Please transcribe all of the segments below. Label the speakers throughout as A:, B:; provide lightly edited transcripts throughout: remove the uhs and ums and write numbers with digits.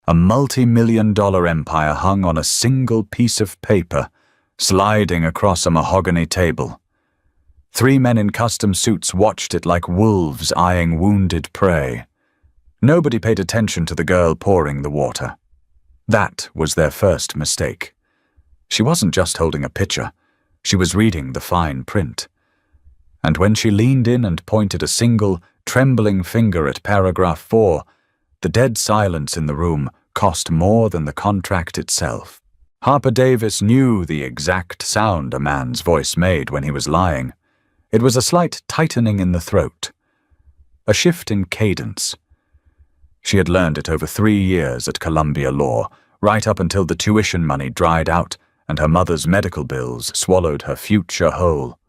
A: A multi-million-dollar empire hung on a single piece of paper, sliding across a mahogany table. 3 men in custom suits watched it like wolves eyeing wounded prey. Nobody paid attention to the girl pouring the water. That was their first mistake. She wasn't just holding a pitcher. She was reading the fine print. And when she leaned in and pointed a single, trembling finger at paragraph 4, the dead silence in the room cost more than the contract itself. Harper Davis knew the exact sound a man's voice made when he was lying. It was a slight tightening in the throat, a shift in cadence. She had learned it over 3 years at Columbia Law, right up until the tuition money dried out and her mother's medical bills swallowed her future whole.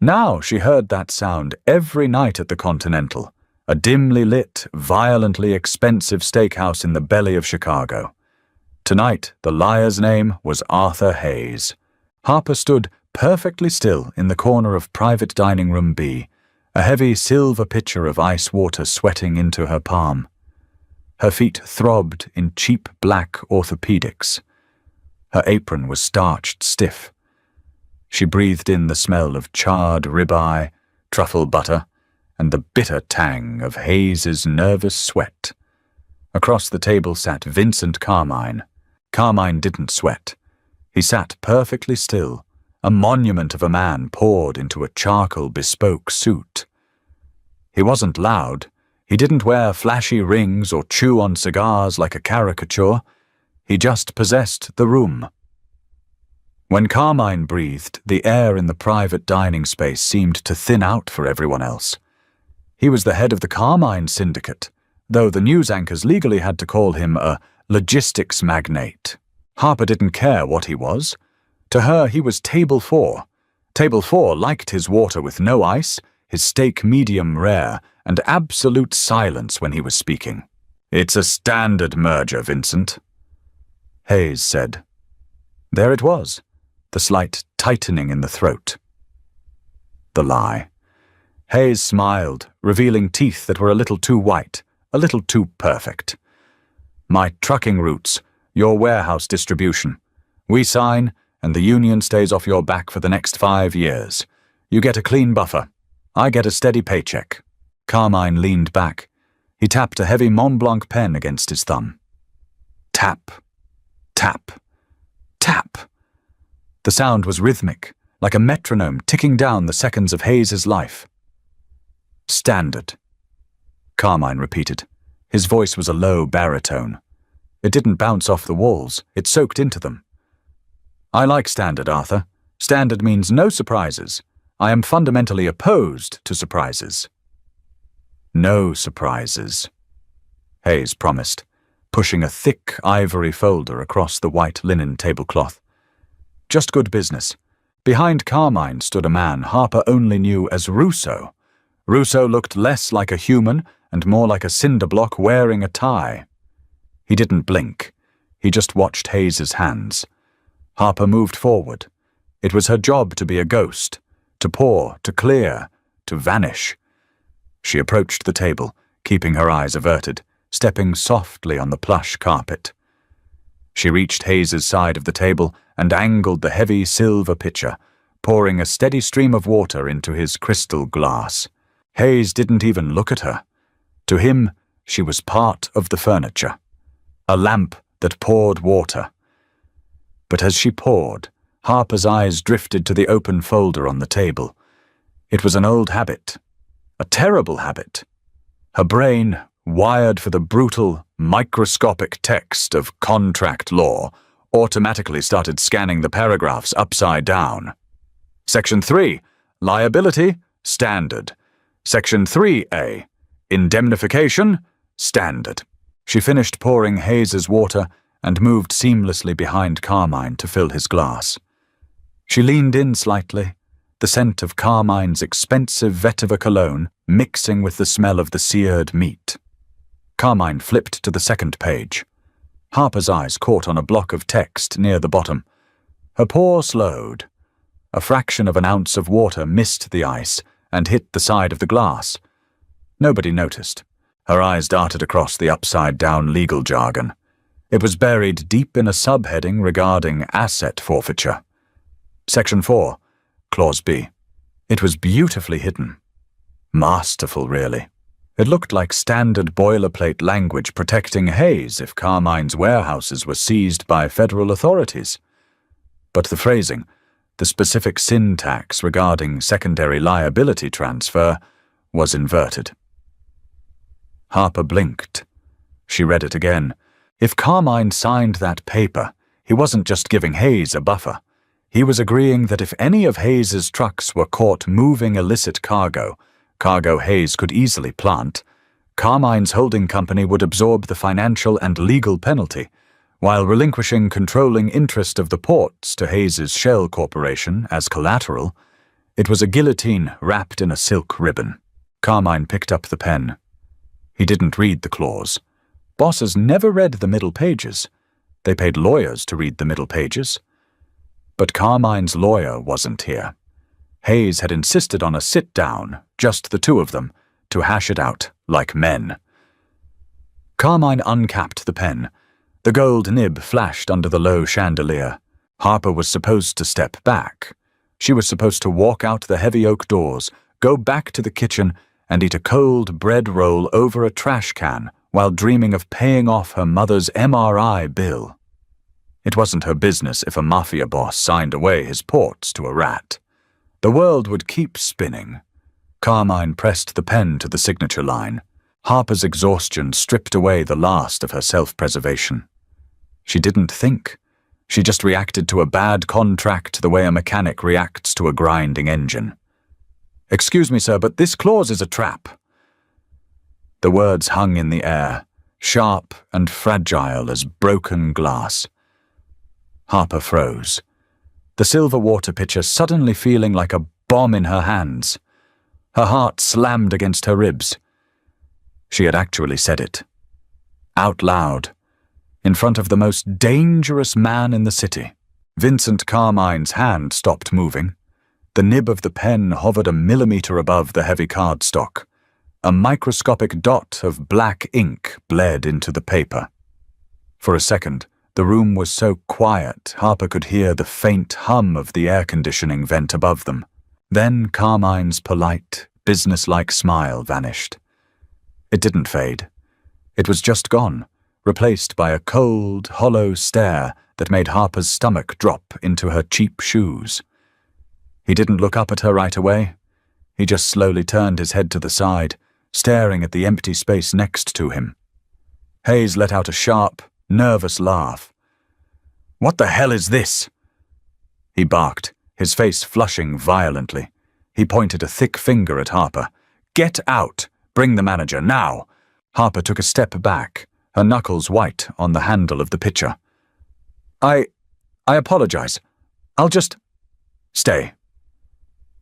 A: Now she heard that sound every night at the Continental, a dimly lit, violently expensive steakhouse in the belly of Chicago. Tonight, the liar's name was Arthur Hayes. Harper stood perfectly still in the corner of Private Dining Room B, a heavy silver pitcher of ice water sweating into her palm. Her feet throbbed in cheap black orthopedics. Her apron was starched stiff. She breathed in the smell of charred ribeye, truffle butter, and the bitter tang of Hayes's nervous sweat. Across the table sat Vincent Carmine. Carmine didn't sweat. He sat perfectly still, a monument of a man poured into a charcoal bespoke suit. He wasn't loud. He didn't wear flashy rings or chew on cigars like a caricature. He just possessed the room. When Carmine breathed, the air in the private dining space seemed to thin out for everyone else. He was the head of the Carmine Syndicate, though the news anchors legally had to call him a logistics magnate. Harper didn't care what he was. To her, he was Table 4. Table 4 liked his water with no ice, his steak medium rare, and absolute silence when he was speaking. "It's a standard merger, Vincent," Hayes said. There it was, the slight tightening in the throat. The lie. Hayes smiled, revealing teeth that were a little too white, a little too perfect. "My trucking routes, your warehouse distribution. We sign, and the union stays off your back for the next 5 years. You get a clean buffer. I get a steady paycheck." Carmine leaned back. He tapped a heavy Mont Blanc pen against his thumb. Tap, tap, tap. The sound was rhythmic, like a metronome ticking down the seconds of Hayes's life. "Standard," Carmine repeated. His voice was a low baritone. It didn't bounce off the walls, it soaked into them. "I like standard, Arthur. Standard means no surprises. I am fundamentally opposed to surprises." "No surprises," Hayes promised, pushing a thick ivory folder across the white linen tablecloth. "Just good business." Behind Carmine stood a man Harper only knew as Russo. Russo looked less like a human and more like a cinder block wearing a tie. He didn't blink. He just watched Hayes's hands. Harper moved forward. It was her job to be a ghost, to pour, to clear, to vanish. She approached the table, keeping her eyes averted, stepping softly on the plush carpet. She reached Hayes's side of the table and angled the heavy silver pitcher, pouring a steady stream of water into his crystal glass. Hayes didn't even look at her. To him, she was part of the furniture, a lamp that poured water. But as she poured, Harper's eyes drifted to the open folder on the table. It was an old habit, a terrible habit. Her brain, wired for the brutal, microscopic text of contract law, automatically started scanning the paragraphs upside down. Section 3, liability, standard. Section 3A, indemnification, standard. She finished pouring Hayes's water and moved seamlessly behind Carmine to fill his glass. She leaned in slightly, the scent of Carmine's expensive vetiver cologne mixing with the smell of the seared meat. Carmine flipped to the second page. Harper's eyes caught on a block of text near the bottom. Her pour slowed. A fraction of an ounce of water missed the ice and hit the side of the glass. Nobody noticed. Her eyes darted across the upside-down legal jargon. It was buried deep in a subheading regarding asset forfeiture. Section 4, Clause B. It was beautifully hidden. Masterful, really. It looked like standard boilerplate language protecting Hayes if Carmine's warehouses were seized by federal authorities. But the phrasing, the specific syntax regarding secondary liability transfer, was inverted. Harper blinked. She read it again. If Carmine signed that paper, he wasn't just giving Hayes a buffer. He was agreeing that if any of Hayes's trucks were caught moving illicit cargo Hayes could easily plant, Carmine's holding company would absorb the financial and legal penalty, while relinquishing controlling interest of the ports to Hayes's shell corporation as collateral. It was a guillotine wrapped in a silk ribbon. Carmine picked up the pen. He didn't read the clause. Bosses never read the middle pages. They paid lawyers to read the middle pages. But Carmine's lawyer wasn't here. Hayes had insisted on a sit-down, just the two of them, to hash it out like men. Carmine uncapped the pen. The gold nib flashed under the low chandelier. Harper was supposed to step back. She was supposed to walk out the heavy oak doors, go back to the kitchen, and eat a cold bread roll over a trash can while dreaming of paying off her mother's MRI bill. It wasn't her business if a mafia boss signed away his ports to a rat. The world would keep spinning. Carmine pressed the pen to the signature line. Harper's exhaustion stripped away the last of her self-preservation. She didn't think. She just reacted to a bad contract the way a mechanic reacts to a grinding engine. "Excuse me, sir, but this clause is a trap." The words hung in the air, sharp and fragile as broken glass. Harper froze. The silver water pitcher suddenly feeling like a bomb in her hands. Her heart slammed against her ribs. She had actually said it. Out loud. In front of the most dangerous man in the city. Vincent Carmine's hand stopped moving. The nib of the pen hovered a millimeter above the heavy cardstock. A microscopic dot of black ink bled into the paper. For a second, the room was so quiet Harper could hear the faint hum of the air conditioning vent above them. Then Carmine's polite, businesslike smile vanished. It didn't fade. It was just gone, replaced by a cold, hollow stare that made Harper's stomach drop into her cheap shoes. He didn't look up at her right away. He just slowly turned his head to the side, staring at the empty space next to him. Hayes let out a sharp, nervous laugh. "What the hell is this?" He barked, his face flushing violently. He pointed a thick finger at Harper. "Get out! Bring the manager, now!" Harper took a step back, her knuckles white on the handle of the pitcher. I apologize. I'll just... Stay."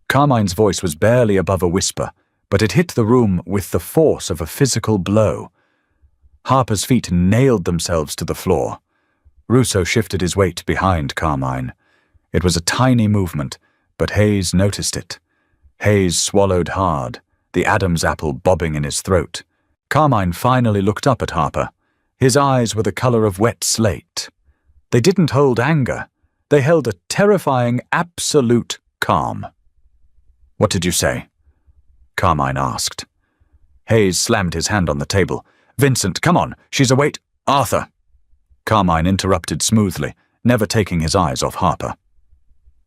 A: Carmine's voice was barely above a whisper, but it hit the room with the force of a physical blow. Harper's feet nailed themselves to the floor. Russo shifted his weight behind Carmine. It was a tiny movement, but Hayes noticed it. Hayes swallowed hard, the Adam's apple bobbing in his throat. Carmine finally looked up at Harper. His eyes were the color of wet slate. They didn't hold anger. They held a terrifying, absolute calm. "What did you say?" Carmine asked. Hayes slammed his hand on the table. "Vincent, come on, she's await... Arthur!" Carmine interrupted smoothly, never taking his eyes off Harper.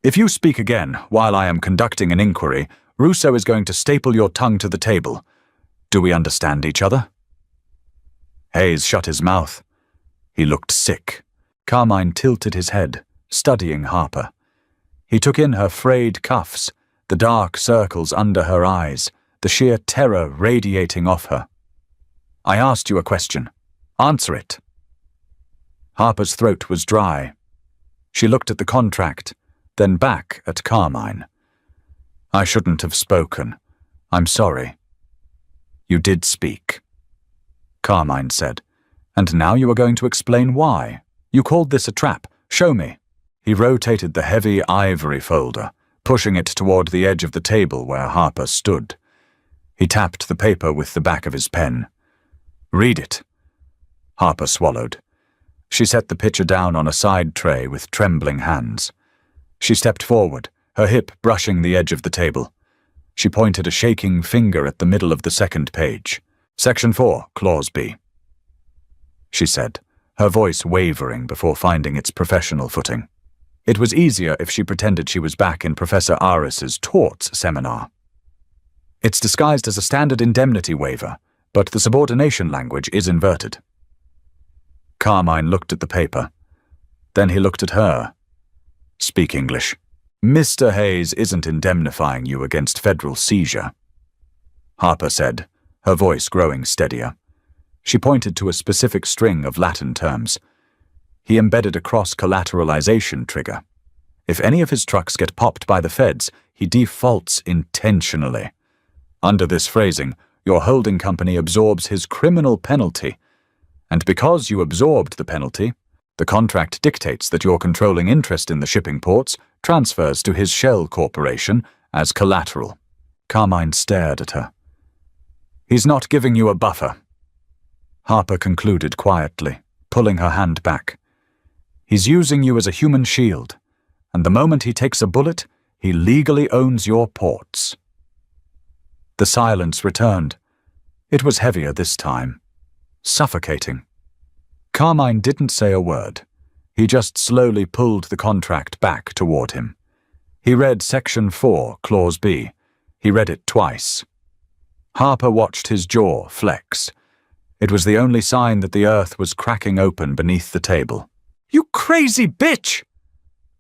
A: "If you speak again while I am conducting an inquiry, Russo is going to staple your tongue to the table. Do we understand each other?" Hayes shut his mouth. He looked sick. Carmine tilted his head, studying Harper. He took in her frayed cuffs, the dark circles under her eyes, the sheer terror radiating off her. "I asked you a question. Answer it." Harper's throat was dry. She looked at the contract, then back at Carmine. "I shouldn't have spoken. I'm sorry." "You did speak," Carmine said. "And now you are going to explain why. You called this a trap. Show me." He rotated the heavy ivory folder, pushing it toward the edge of the table where Harper stood. He tapped the paper with the back of his pen. "Read it." Harper swallowed. She set the pitcher down on a side tray with trembling hands. She stepped forward, her hip brushing the edge of the table. She pointed a shaking finger at the middle of the second page. Section 4, Clause B. She said, her voice wavering before finding its professional footing. It was easier if she pretended she was back in Professor Aris's torts seminar. It's disguised as a standard indemnity waiver, but the subordination language is inverted. Carmine looked at the paper. Then he looked at her. Speak English. Mr. Hayes isn't indemnifying you against federal seizure, Harper said, her voice growing steadier. She pointed to a specific string of Latin terms. He embedded a cross-collateralization trigger. If any of his trucks get popped by the feds, he defaults intentionally. Under this phrasing, your holding company absorbs his criminal penalty. And because you absorbed the penalty, the contract dictates that your controlling interest in the shipping ports transfers to his shell corporation as collateral. Carmine stared at her. He's not giving you a buffer, Harper concluded quietly, pulling her hand back. He's using you as a human shield, and the moment he takes a bullet, he legally owns your ports. The silence returned. It was heavier this time. Suffocating. Carmine didn't say a word. He just slowly pulled the contract back toward him. He read Section 4, Clause B. He read it twice. Harper watched his jaw flex. It was the only sign that the earth was cracking open beneath the table. You crazy bitch!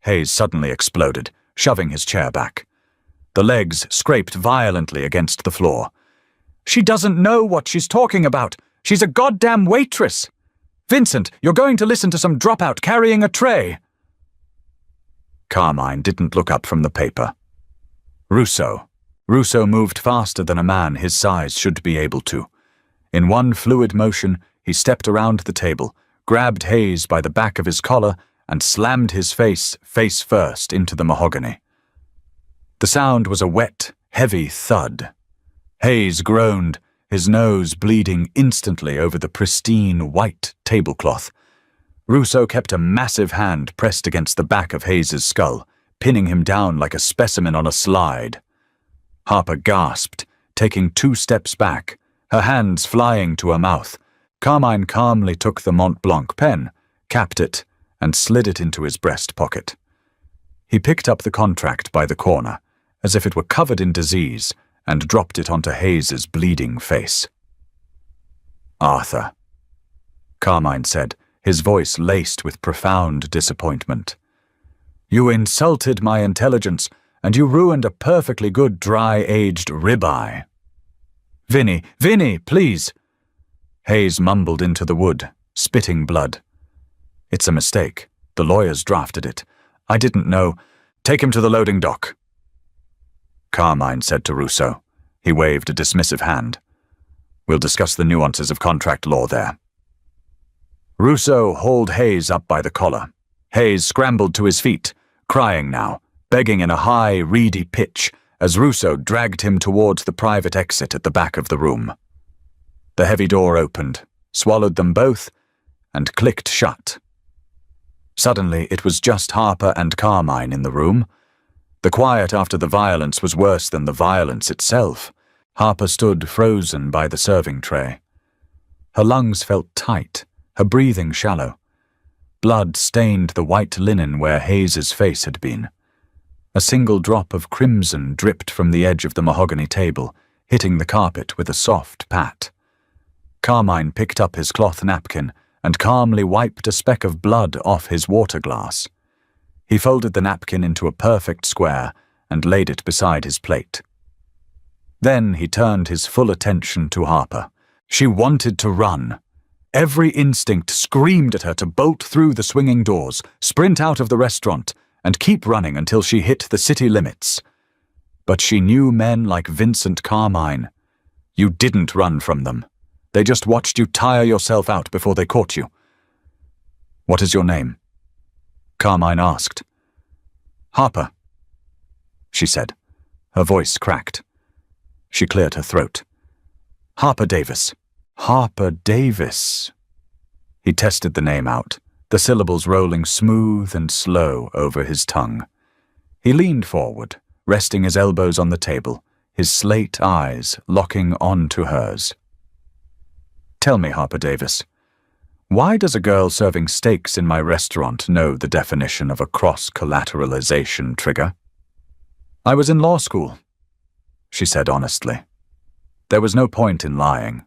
A: Hayes suddenly exploded, shoving his chair back. The legs scraped violently against the floor. She doesn't know what she's talking about. She's a goddamn waitress. Vincent, you're going to listen to some dropout carrying a tray. Carmine didn't look up from the paper. Russo moved faster than a man his size should be able to. In one fluid motion, he stepped around the table, grabbed Hayes by the back of his collar, and slammed his face first into the mahogany. The sound was a wet, heavy thud. Hayes groaned, his nose bleeding instantly over the pristine white tablecloth. Russo kept a massive hand pressed against the back of Hayes's skull, pinning him down like a specimen on a slide. Harper gasped, taking 2 steps back, her hands flying to her mouth. Carmine calmly took the Mont Blanc pen, capped it, and slid it into his breast pocket. He picked up the contract by the corner, as if it were covered in disease, and dropped it onto Hayes's bleeding face. Arthur, Carmine said, his voice laced with profound disappointment. You insulted my intelligence, and you ruined a perfectly good dry-aged ribeye. Vinny, please. Hayes mumbled into the wood, spitting blood. It's a mistake. The lawyers drafted it. I didn't know. Take him to the loading dock. Carmine said to Russo. He waved a dismissive hand. We'll discuss the nuances of contract law there. Russo hauled Hayes up by the collar. Hayes scrambled to his feet, crying now, begging in a high, reedy pitch, as Russo dragged him towards the private exit at the back of the room. The heavy door opened, swallowed them both, and clicked shut. Suddenly, it was just Harper and Carmine in the room. The quiet after the violence was worse than the violence itself. Harper stood frozen by the serving tray. Her lungs felt tight, her breathing shallow. Blood stained the white linen where Hayes's face had been. A single drop of crimson dripped from the edge of the mahogany table, hitting the carpet with a soft pat. Carmine picked up his cloth napkin and calmly wiped a speck of blood off his water glass. He folded the napkin into a perfect square and laid it beside his plate. Then he turned his full attention to Harper. She wanted to run. Every instinct screamed at her to bolt through the swinging doors, sprint out of the restaurant, and keep running until she hit the city limits. But she knew men like Vincent Carmine. You didn't run from them. They just watched you tire yourself out before they caught you. What is your name? Carmine asked. Harper, she said. Her voice cracked. She cleared her throat. Harper Davis. Harper Davis. He tested the name out, the syllables rolling smooth and slow over his tongue. He leaned forward, resting his elbows on the table, his slate eyes locking onto hers. Tell me, Harper Davis, why does a girl serving steaks in my restaurant know the definition of a cross-collateralization trigger? I was in law school, she said honestly. There was no point in lying.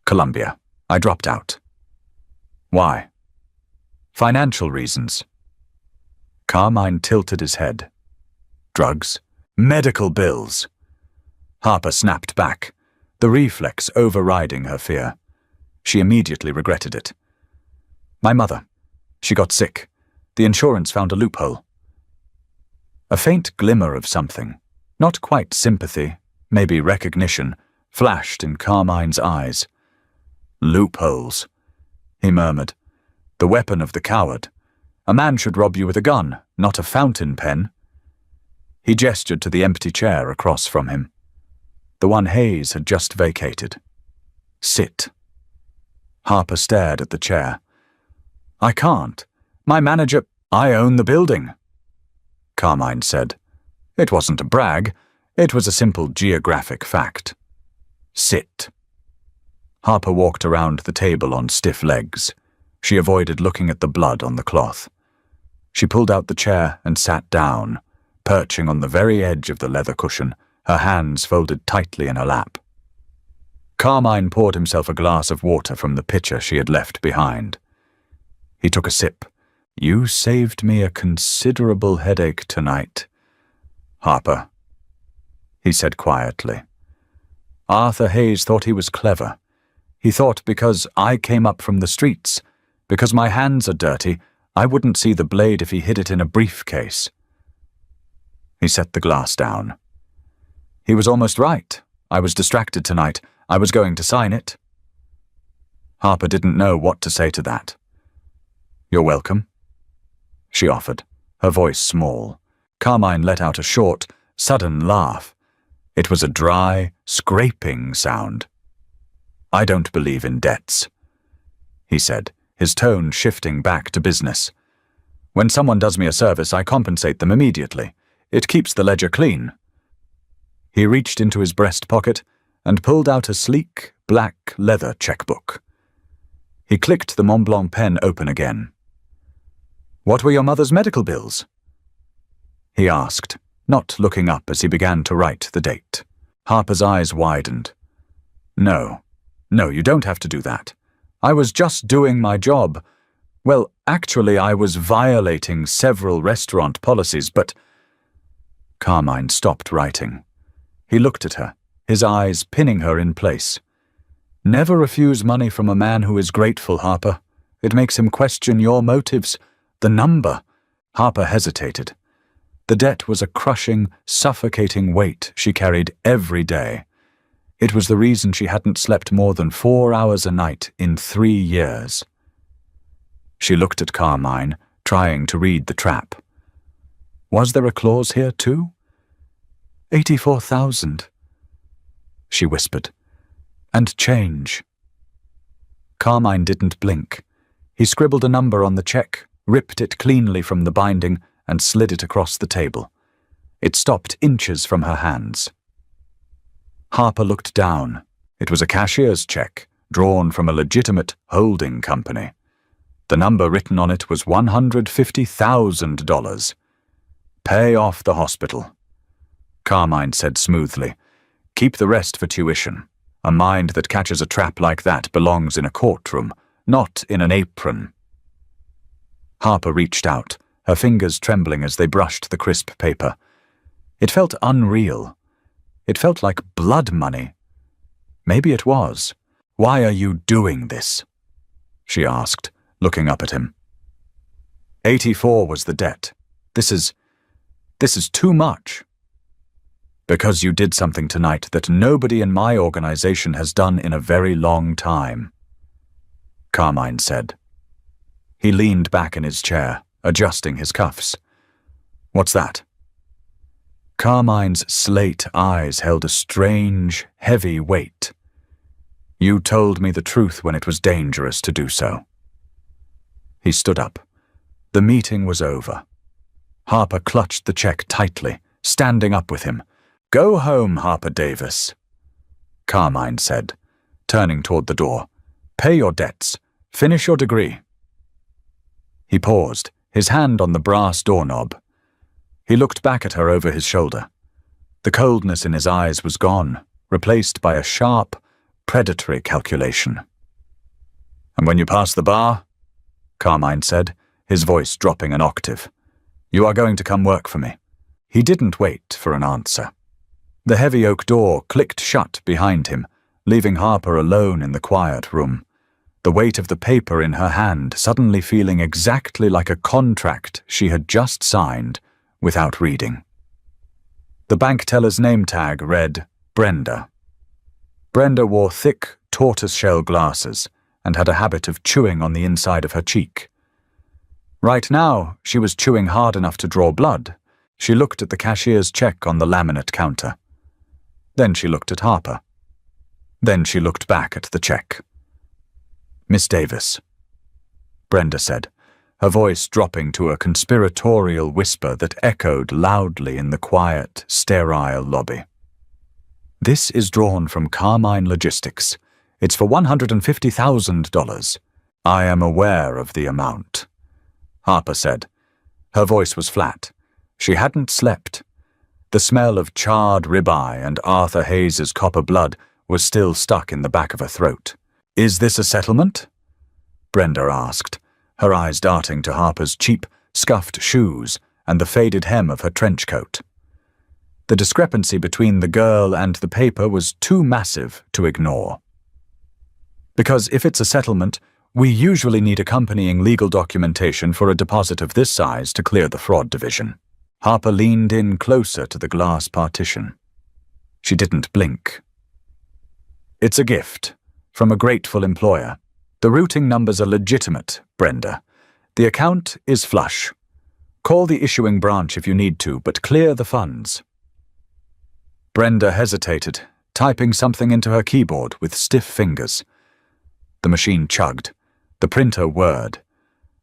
A: Columbia. I dropped out. Why? Financial reasons. Carmine tilted his head. Drugs? Medical bills. Harper snapped back, the reflex overriding her fear. She immediately regretted it. My mother. She got sick. The insurance found a loophole. A faint glimmer of something, not quite sympathy, maybe recognition, flashed in Carmine's eyes. Loopholes, he murmured. The weapon of the coward. A man should rob you with a gun, not a fountain pen. He gestured to the empty chair across from him. The one Hayes had just vacated. Sit. Harper stared at the chair. I can't. My manager— I own the building, Carmine said. It wasn't a brag. It was a simple geographic fact. Sit. Harper walked around the table on stiff legs. She avoided looking at the blood on the cloth. She pulled out the chair and sat down, perching on the very edge of the leather cushion, her hands folded tightly in her lap. Carmine poured himself a glass of water from the pitcher she had left behind. He took a sip. You saved me a considerable headache tonight, Harper, he said quietly. Arthur Hayes thought he was clever. He thought because I came up from the streets, because my hands are dirty, I wouldn't see the blade if he hid it in a briefcase. He set the glass down. He was almost right. I was distracted tonight. I was going to sign it. Harper didn't know what to say to that. You're welcome, she offered, her voice small. Carmine let out a short, sudden laugh. It was a dry, scraping sound. I don't believe in debts, he said, his tone shifting back to business. When someone does me a service, I compensate them immediately. It keeps the ledger clean. He reached into his breast pocket and pulled out a sleek, black leather checkbook. He clicked the Mont Blanc pen open again. What were your mother's medical bills? He asked, not looking up as he began to write the date. Harper's eyes widened. No, you don't have to do that. I was just doing my job. Well, actually, I was violating several restaurant policies, but— Carmine stopped writing. He looked at her, his eyes pinning her in place. Never refuse money from a man who is grateful, Harper. It makes him question your motives. The number. Harper hesitated. The debt was a crushing, suffocating weight she carried every day. It was the reason she hadn't slept more than 4 hours a night in 3 years. She looked at Carmine, trying to read the trap. Was there a clause here, too? 84,000, she whispered. And change. Carmine didn't blink. He scribbled a number on the check, ripped it cleanly from the binding, and slid it across the table. It stopped inches from her hands. Harper looked down. It was a cashier's check, drawn from a legitimate holding company. The number written on it was $150,000. Pay off the hospital. Carmine said smoothly. Keep the rest for tuition. A mind that catches a trap like that belongs in a courtroom, not in an apron. Harper reached out, her fingers trembling as they brushed the crisp paper. It felt unreal. It felt like blood money. Maybe it was. Why are you doing this? She asked, looking up at him. 84 was the debt. This is too much. Because you did something tonight that nobody in my organization has done in a very long time, Carmine said. He leaned back in his chair, adjusting his cuffs. What's that? Carmine's slate eyes held a strange, heavy weight. You told me the truth when it was dangerous to do so. He stood up. The meeting was over. Harper clutched the check tightly, standing up with him. "Go home, Harper Davis," Carmine said, turning toward the door. "Pay your debts. Finish your degree." He paused, his hand on the brass doorknob. He looked back at her over his shoulder. The coldness in his eyes was gone, replaced by a sharp, predatory calculation. "And when you pass the bar," Carmine said, his voice dropping an octave, "you are going to come work for me." He didn't wait for an answer. The heavy oak door clicked shut behind him, leaving Harper alone in the quiet room, the weight of the paper in her hand suddenly feeling exactly like a contract she had just signed without reading. The bank teller's name tag read Brenda. Brenda wore thick, tortoise-shell glasses and had a habit of chewing on the inside of her cheek. Right now, she was chewing hard enough to draw blood. She looked at the cashier's check on the laminate counter. Then she looked at Harper. Then she looked back at the check. "Miss Davis," Brenda said, her voice dropping to a conspiratorial whisper that echoed loudly in the quiet, sterile lobby. "This is drawn from Carmine Logistics. It's for $150,000. I am aware of the amount," Harper said. Her voice was flat. She hadn't slept. The smell of charred ribeye and Arthur Hayes's copper blood was still stuck in the back of her throat. "Is this a settlement?" Brenda asked, her eyes darting to Harper's cheap, scuffed shoes and the faded hem of her trench coat. The discrepancy between the girl and the paper was too massive to ignore. "Because if it's a settlement, we usually need accompanying legal documentation for a deposit of this size to clear the fraud division." Harper leaned in closer to the glass partition. She didn't blink. "It's a gift, from a grateful employer. The routing numbers are legitimate, Brenda. The account is flush. Call the issuing branch if you need to, but clear the funds." Brenda hesitated, typing something into her keyboard with stiff fingers. The machine chugged. The printer whirred.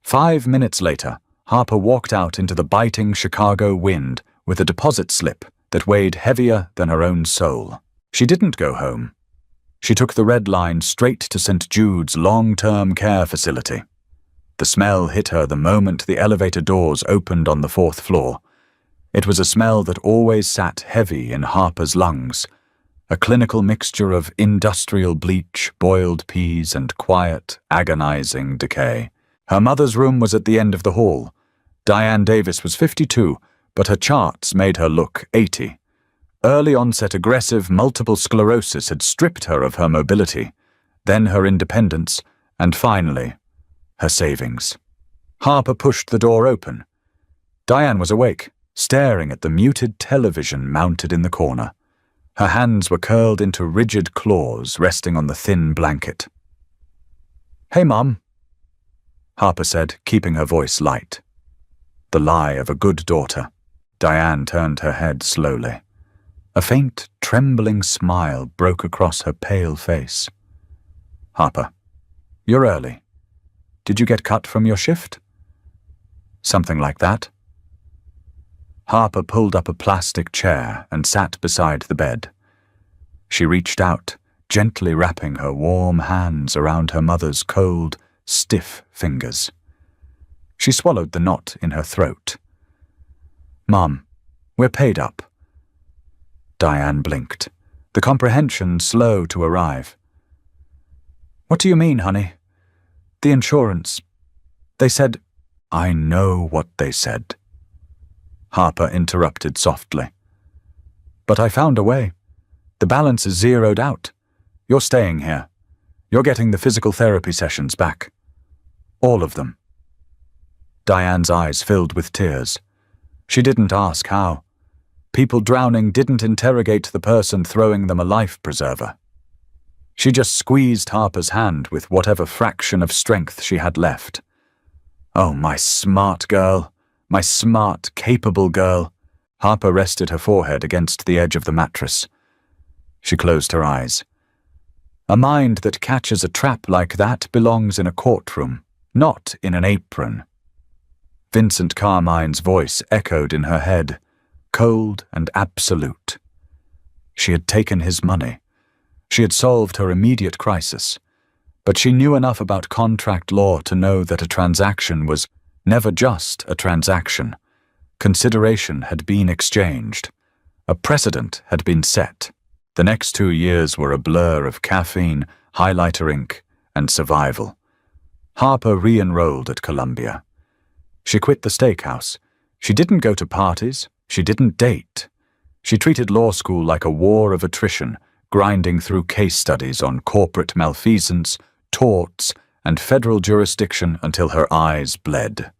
A: 5 minutes later, Harper walked out into the biting Chicago wind with a deposit slip that weighed heavier than her own soul. She didn't go home. She took the red line straight to St. Jude's long-term care facility. The smell hit her the moment the elevator doors opened on the 4th floor. It was a smell that always sat heavy in Harper's lungs, a clinical mixture of industrial bleach, boiled peas, and quiet, agonizing decay. Her mother's room was at the end of the hall. Diane Davis was 52, but her charts made her look 80. Early-onset aggressive multiple sclerosis had stripped her of her mobility, then her independence, and finally, her savings. Harper pushed the door open. Diane was awake, staring at the muted television mounted in the corner. Her hands were curled into rigid claws resting on the thin blanket. "Hey, Mom," Harper said, keeping her voice light. The lie of a good daughter. Diane turned her head slowly. A faint, trembling smile broke across her pale face. "Harper, you're early. Did you get cut from your shift?" "Something like that." Harper pulled up a plastic chair and sat beside the bed. She reached out, gently wrapping her warm hands around her mother's cold, stiff fingers. She swallowed the knot in her throat. "Mom, we're paid up." Diane blinked, the comprehension slow to arrive. "What do you mean, honey?" "The insurance. They said—" "I know what they said," Harper interrupted softly. "But I found a way. The balance is zeroed out. You're staying here. You're getting the physical therapy sessions back. All of them." Diane's eyes filled with tears. She didn't ask how. People drowning didn't interrogate the person throwing them a life preserver. She just squeezed Harper's hand with whatever fraction of strength she had left. "Oh, my smart girl. My smart, capable girl." Harper rested her forehead against the edge of the mattress. She closed her eyes. A mind that catches a trap like that belongs in a courtroom, not in an apron. Vincent Carmine's voice echoed in her head, cold and absolute. She had taken his money. She had solved her immediate crisis. But she knew enough about contract law to know that a transaction was never just a transaction. Consideration had been exchanged. A precedent had been set. The next 2 years were a blur of caffeine, highlighter ink, and survival. Harper re-enrolled at Columbia. She quit the steakhouse. She didn't go to parties. She didn't date. She treated law school like a war of attrition, grinding through case studies on corporate malfeasance, torts, and federal jurisdiction until her eyes bled.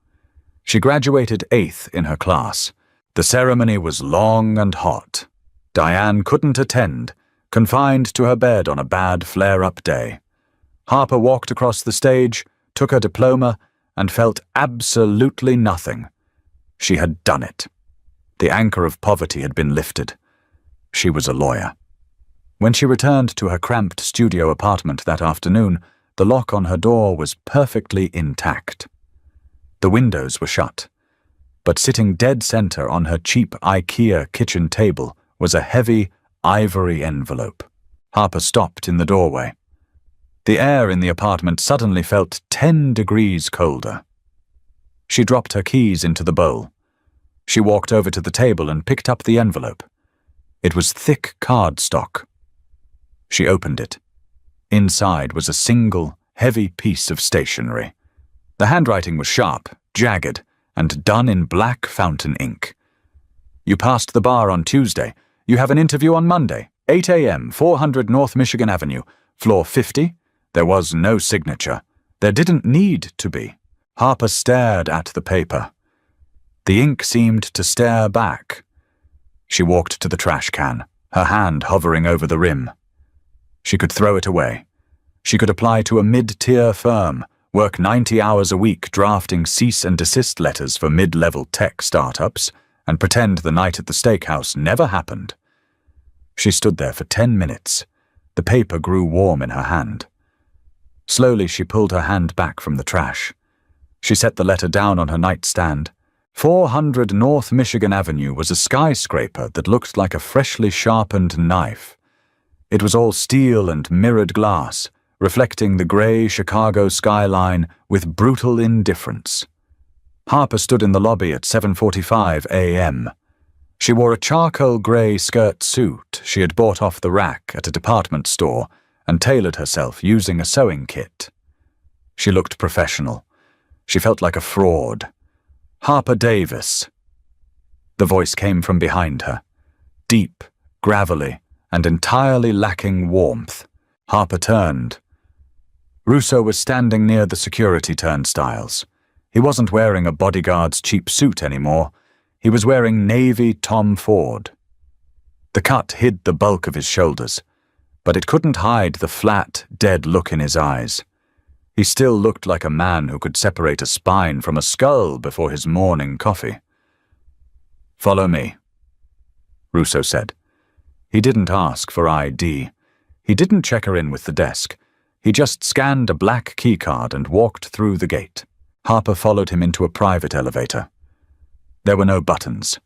A: She graduated 8th in her class. The ceremony was long and hot. Diane couldn't attend, confined to her bed on a bad flare-up day. Harper walked across the stage, took her diploma, and felt absolutely nothing. She had done it. The anchor of poverty had been lifted. She was a lawyer. When she returned to her cramped studio apartment that afternoon, the lock on her door was perfectly intact. The windows were shut, but sitting dead center on her cheap IKEA kitchen table was a heavy, ivory envelope. Harper stopped in the doorway. The air in the apartment suddenly felt 10 degrees colder. She dropped her keys into the bowl. She walked over to the table and picked up the envelope. It was thick cardstock. She opened it. Inside was a single, heavy piece of stationery. The handwriting was sharp, jagged, and done in black fountain ink. "You passed the bar on Tuesday. You have an interview on Monday, 8 a.m., 400 North Michigan Avenue, floor 50. There was no signature. There didn't need to be. Harper stared at the paper. The ink seemed to stare back. She walked to the trash can, her hand hovering over the rim. She could throw it away. She could apply to a mid-tier firm, work 90 hours a week drafting cease and desist letters for mid-level tech startups, and pretend the night at the steakhouse never happened. She stood there for 10 minutes. The paper grew warm in her hand. Slowly she pulled her hand back from the trash. She set the letter down on her nightstand. 400 North Michigan Avenue was a skyscraper that looked like a freshly sharpened knife. It was all steel and mirrored glass, reflecting the gray Chicago skyline with brutal indifference. Harper stood in the lobby at 7:45 a.m. She wore a charcoal gray skirt suit she had bought off the rack at a department store and tailored herself using a sewing kit. She looked professional. She felt like a fraud. "Harper Davis." The voice came from behind her, deep, gravelly, and entirely lacking warmth. Harper turned. Russo was standing near the security turnstiles. He wasn't wearing a bodyguard's cheap suit anymore. He was wearing navy Tom Ford. The cut hid the bulk of his shoulders, but it couldn't hide the flat, dead look in his eyes. He still looked like a man who could separate a spine from a skull before his morning coffee. "Follow me," Russo said. He didn't ask for ID. He didn't check her in with the desk. He just scanned a black keycard and walked through the gate. Harper followed him into a private elevator. There were no buttons.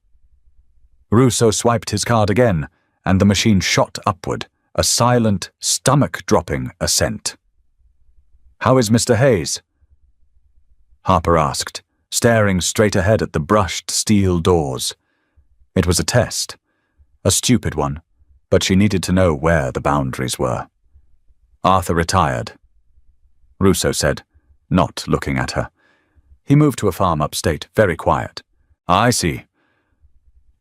A: Russo swiped his card again, and the machine shot upward, a silent, stomach-dropping ascent. "How is Mr. Hayes?" Harper asked, staring straight ahead at the brushed steel doors. It was a test, a stupid one, but she needed to know where the boundaries were. "Arthur retired," Russo said, not looking at her. "He moved to a farm upstate, very quiet." "I see."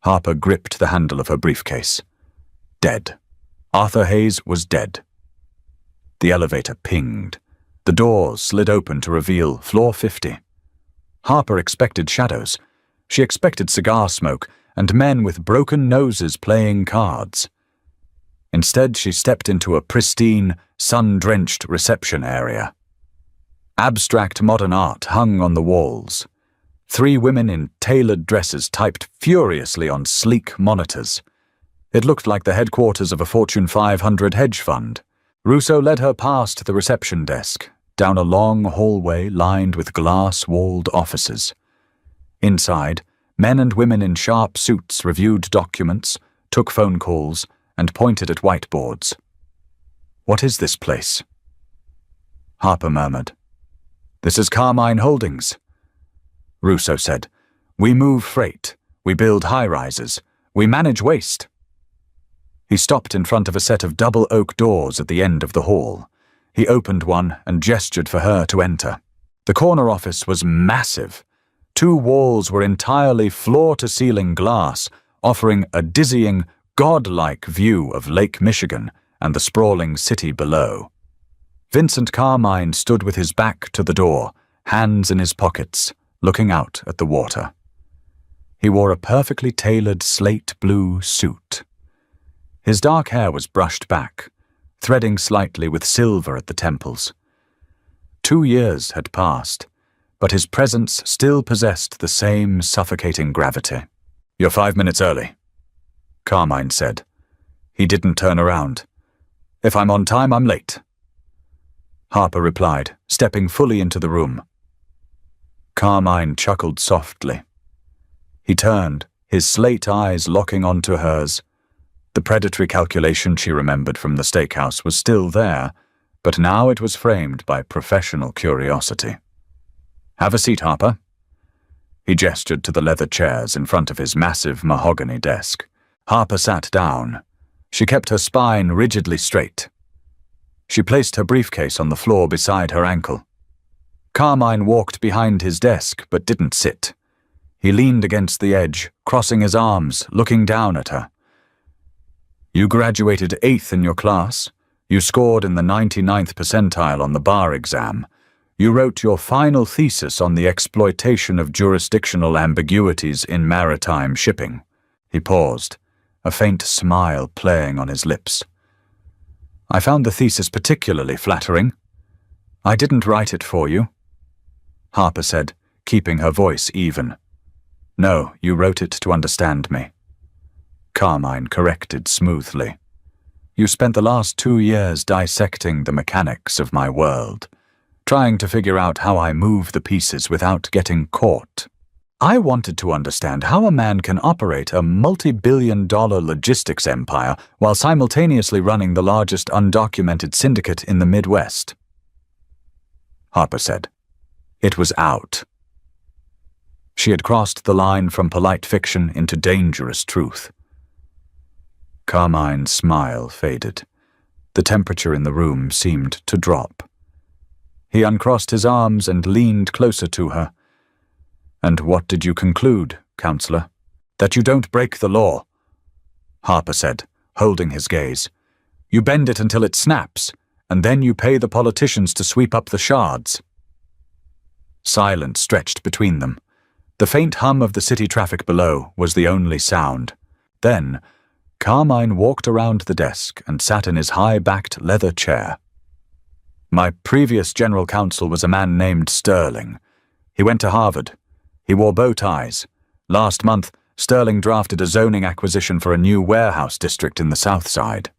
A: Harper gripped the handle of her briefcase. Dead. Arthur Hayes was dead. The elevator pinged. The doors slid open to reveal floor 50. Harper expected shadows. She expected cigar smoke and men with broken noses playing cards. Instead, she stepped into a pristine, sun-drenched reception area. Abstract modern art hung on the walls. 3 women in tailored dresses typed furiously on sleek monitors. It looked like the headquarters of a Fortune 500 hedge fund. Russo led her past the reception desk, down a long hallway lined with glass-walled offices. Inside, men and women in sharp suits reviewed documents, took phone calls, and pointed at whiteboards. "What is this place?" Harper murmured. "This is Carmine Holdings." Russo said, "We move freight. We build high-rises. We manage waste." He stopped in front of a set of double oak doors at the end of the hall. He opened one and gestured for her to enter. The corner office was massive. 2 walls were entirely floor-to-ceiling glass, offering a dizzying, godlike view of Lake Michigan and the sprawling city below. Vincent Carmine stood with his back to the door, hands in his pockets, looking out at the water. He wore a perfectly tailored slate blue suit. His dark hair was brushed back, threading slightly with silver at the temples. 2 years had passed, but his presence still possessed the same suffocating gravity. "You're 5 minutes early," Carmine said. He didn't turn around. "If I'm on time, I'm late." Harper replied, stepping fully into the room. Carmine chuckled softly. He turned, his slate eyes locking onto hers. The predatory calculation she remembered from the steakhouse was still there, but now it was framed by professional curiosity. "Have a seat, Harper." He gestured to the leather chairs in front of his massive mahogany desk. Harper sat down. She kept her spine rigidly straight. She placed her briefcase on the floor beside her ankle. Carmine walked behind his desk but didn't sit. He leaned against the edge, crossing his arms, looking down at her. "You graduated 8th in your class. You scored in the 99th percentile on the bar exam. You wrote your final thesis on the exploitation of jurisdictional ambiguities in maritime shipping." He paused, a faint smile playing on his lips. "I found the thesis particularly flattering. I didn't write it for you," Harper said, keeping her voice even. "No, you wrote it to understand me." Carmine corrected smoothly. "You spent the last 2 years dissecting the mechanics of my world, trying to figure out how I move the pieces without getting caught. I wanted to understand how a man can operate a multi-billion-dollar logistics empire while simultaneously running the largest undocumented syndicate in the Midwest." Harper said. It was out. She had crossed the line from polite fiction into dangerous truth. Carmine's smile faded. The temperature in the room seemed to drop. He uncrossed his arms and leaned closer to her. "And what did you conclude, counselor?" "That you don't break the law," Harper said, holding his gaze. "You bend it until it snaps, and then you pay the politicians to sweep up the shards." Silence stretched between them. The faint hum of the city traffic below was the only sound. Then, Carmine walked around the desk and sat in his high-backed leather chair. "My previous general counsel was a man named Sterling. He went to Harvard. He wore bow ties. Last month, Sterling drafted a zoning acquisition for a new warehouse district in the South Side."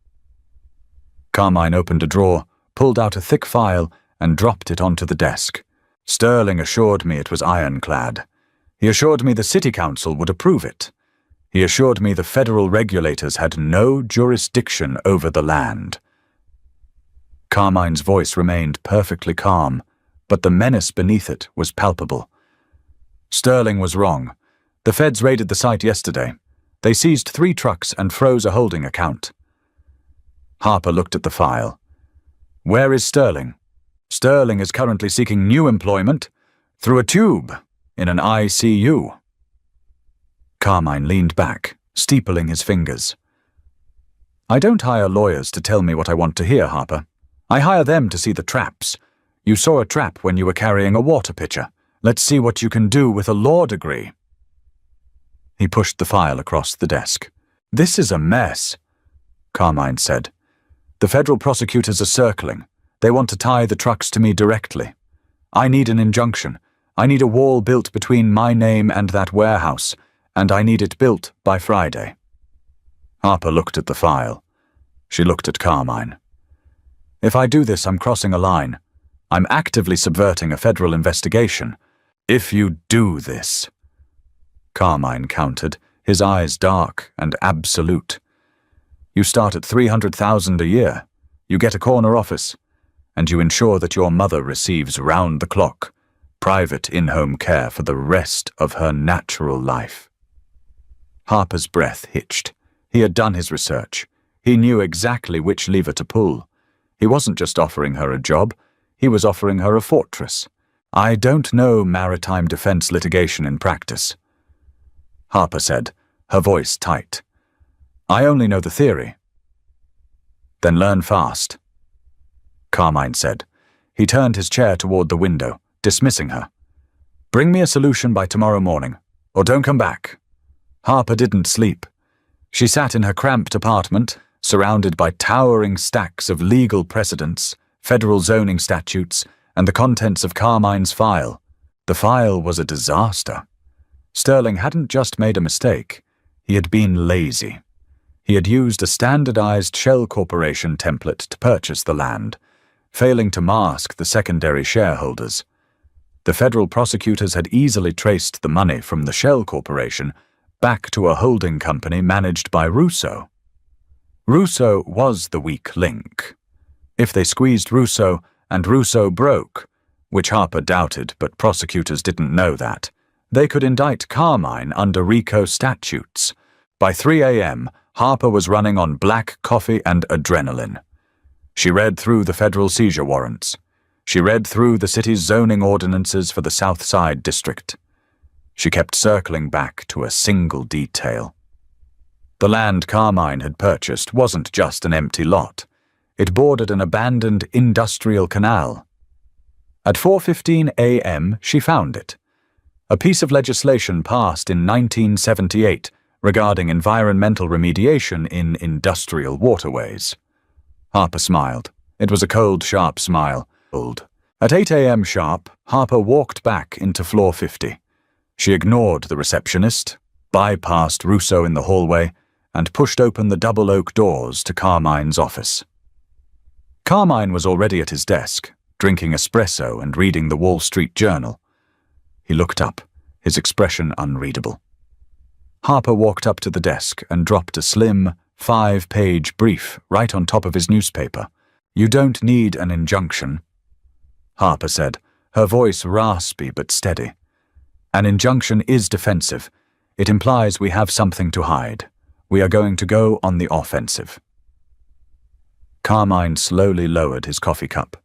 A: Carmine opened a drawer, pulled out a thick file, and dropped it onto the desk. "Sterling assured me it was ironclad. He assured me the city council would approve it. He assured me the federal regulators had no jurisdiction over the land." Carmine's voice remained perfectly calm, but the menace beneath it was palpable. "Sterling was wrong. The feds raided the site yesterday. They seized 3 trucks and froze a holding account." Harper looked at the file. "Where is Sterling?" "Sterling is currently seeking new employment through a tube in an ICU." Carmine leaned back, steepling his fingers. "I don't hire lawyers to tell me what I want to hear, Harper. I hire them to see the traps. You saw a trap when you were carrying a water pitcher. Let's see what you can do with a law degree." He pushed the file across the desk. "This is a mess," Carmine said. "The federal prosecutors are circling. They want to tie the trucks to me directly. I need an injunction. I need a wall built between my name and that warehouse, and I need it built by Friday." Harper looked at the file. She looked at Carmine. "If I do this, I'm crossing a line. I'm actively subverting a federal investigation. If you do this, Carmine countered, his eyes dark and absolute. You start at $300,000 a year. You get a corner office, and you ensure that your mother receives round-the-clock, private in-home care for the rest of her natural life. Harper's breath hitched. He had done his research. He knew exactly which lever to pull. He wasn't just offering her a job, he was offering her a fortress. I don't know maritime defense litigation in practice, Harper said, her voice tight. I only know the theory. Then learn fast, Carmine said. He turned his chair toward the window, dismissing her. Bring me a solution by tomorrow morning, or don't come back. Harper didn't sleep. She sat in her cramped apartment, surrounded by towering stacks of legal precedents, federal zoning statutes, and the contents of Carmine's file. The file was a disaster. Sterling hadn't just made a mistake. He had been lazy. He had used a standardized shell corporation template to purchase the land, failing to mask the secondary shareholders. The federal prosecutors had easily traced the money from the shell corporation back to a holding company managed by Russo. Russo was the weak link. If they squeezed Russo and Russo broke, which Harper doubted but prosecutors didn't know that, they could indict Carmine under RICO statutes. By 3 a.m., Harper was running on black coffee and adrenaline. She read through the federal seizure warrants. She read through the city's zoning ordinances for the South Side District. She kept circling back to a single detail. The land Carmine had purchased wasn't just an empty lot. It bordered an abandoned industrial canal. At 4:15 a.m., she found it. A piece of legislation passed in 1978 regarding environmental remediation in industrial waterways. Harper smiled. It was a cold, sharp smile. At 8 a.m. sharp, Harper walked back into floor 50. She ignored the receptionist, bypassed Russo in the hallway, and pushed open the double oak doors to Carmine's office. Carmine was already at his desk, drinking espresso and reading the Wall Street Journal. He looked up, his expression unreadable. Harper walked up to the desk and dropped a slim, 5-page brief right on top of his newspaper. You don't need an injunction, Harper said, her voice raspy but steady. An injunction is defensive. It implies we have something to hide. We are going to go on the offensive. Carmine slowly lowered his coffee cup.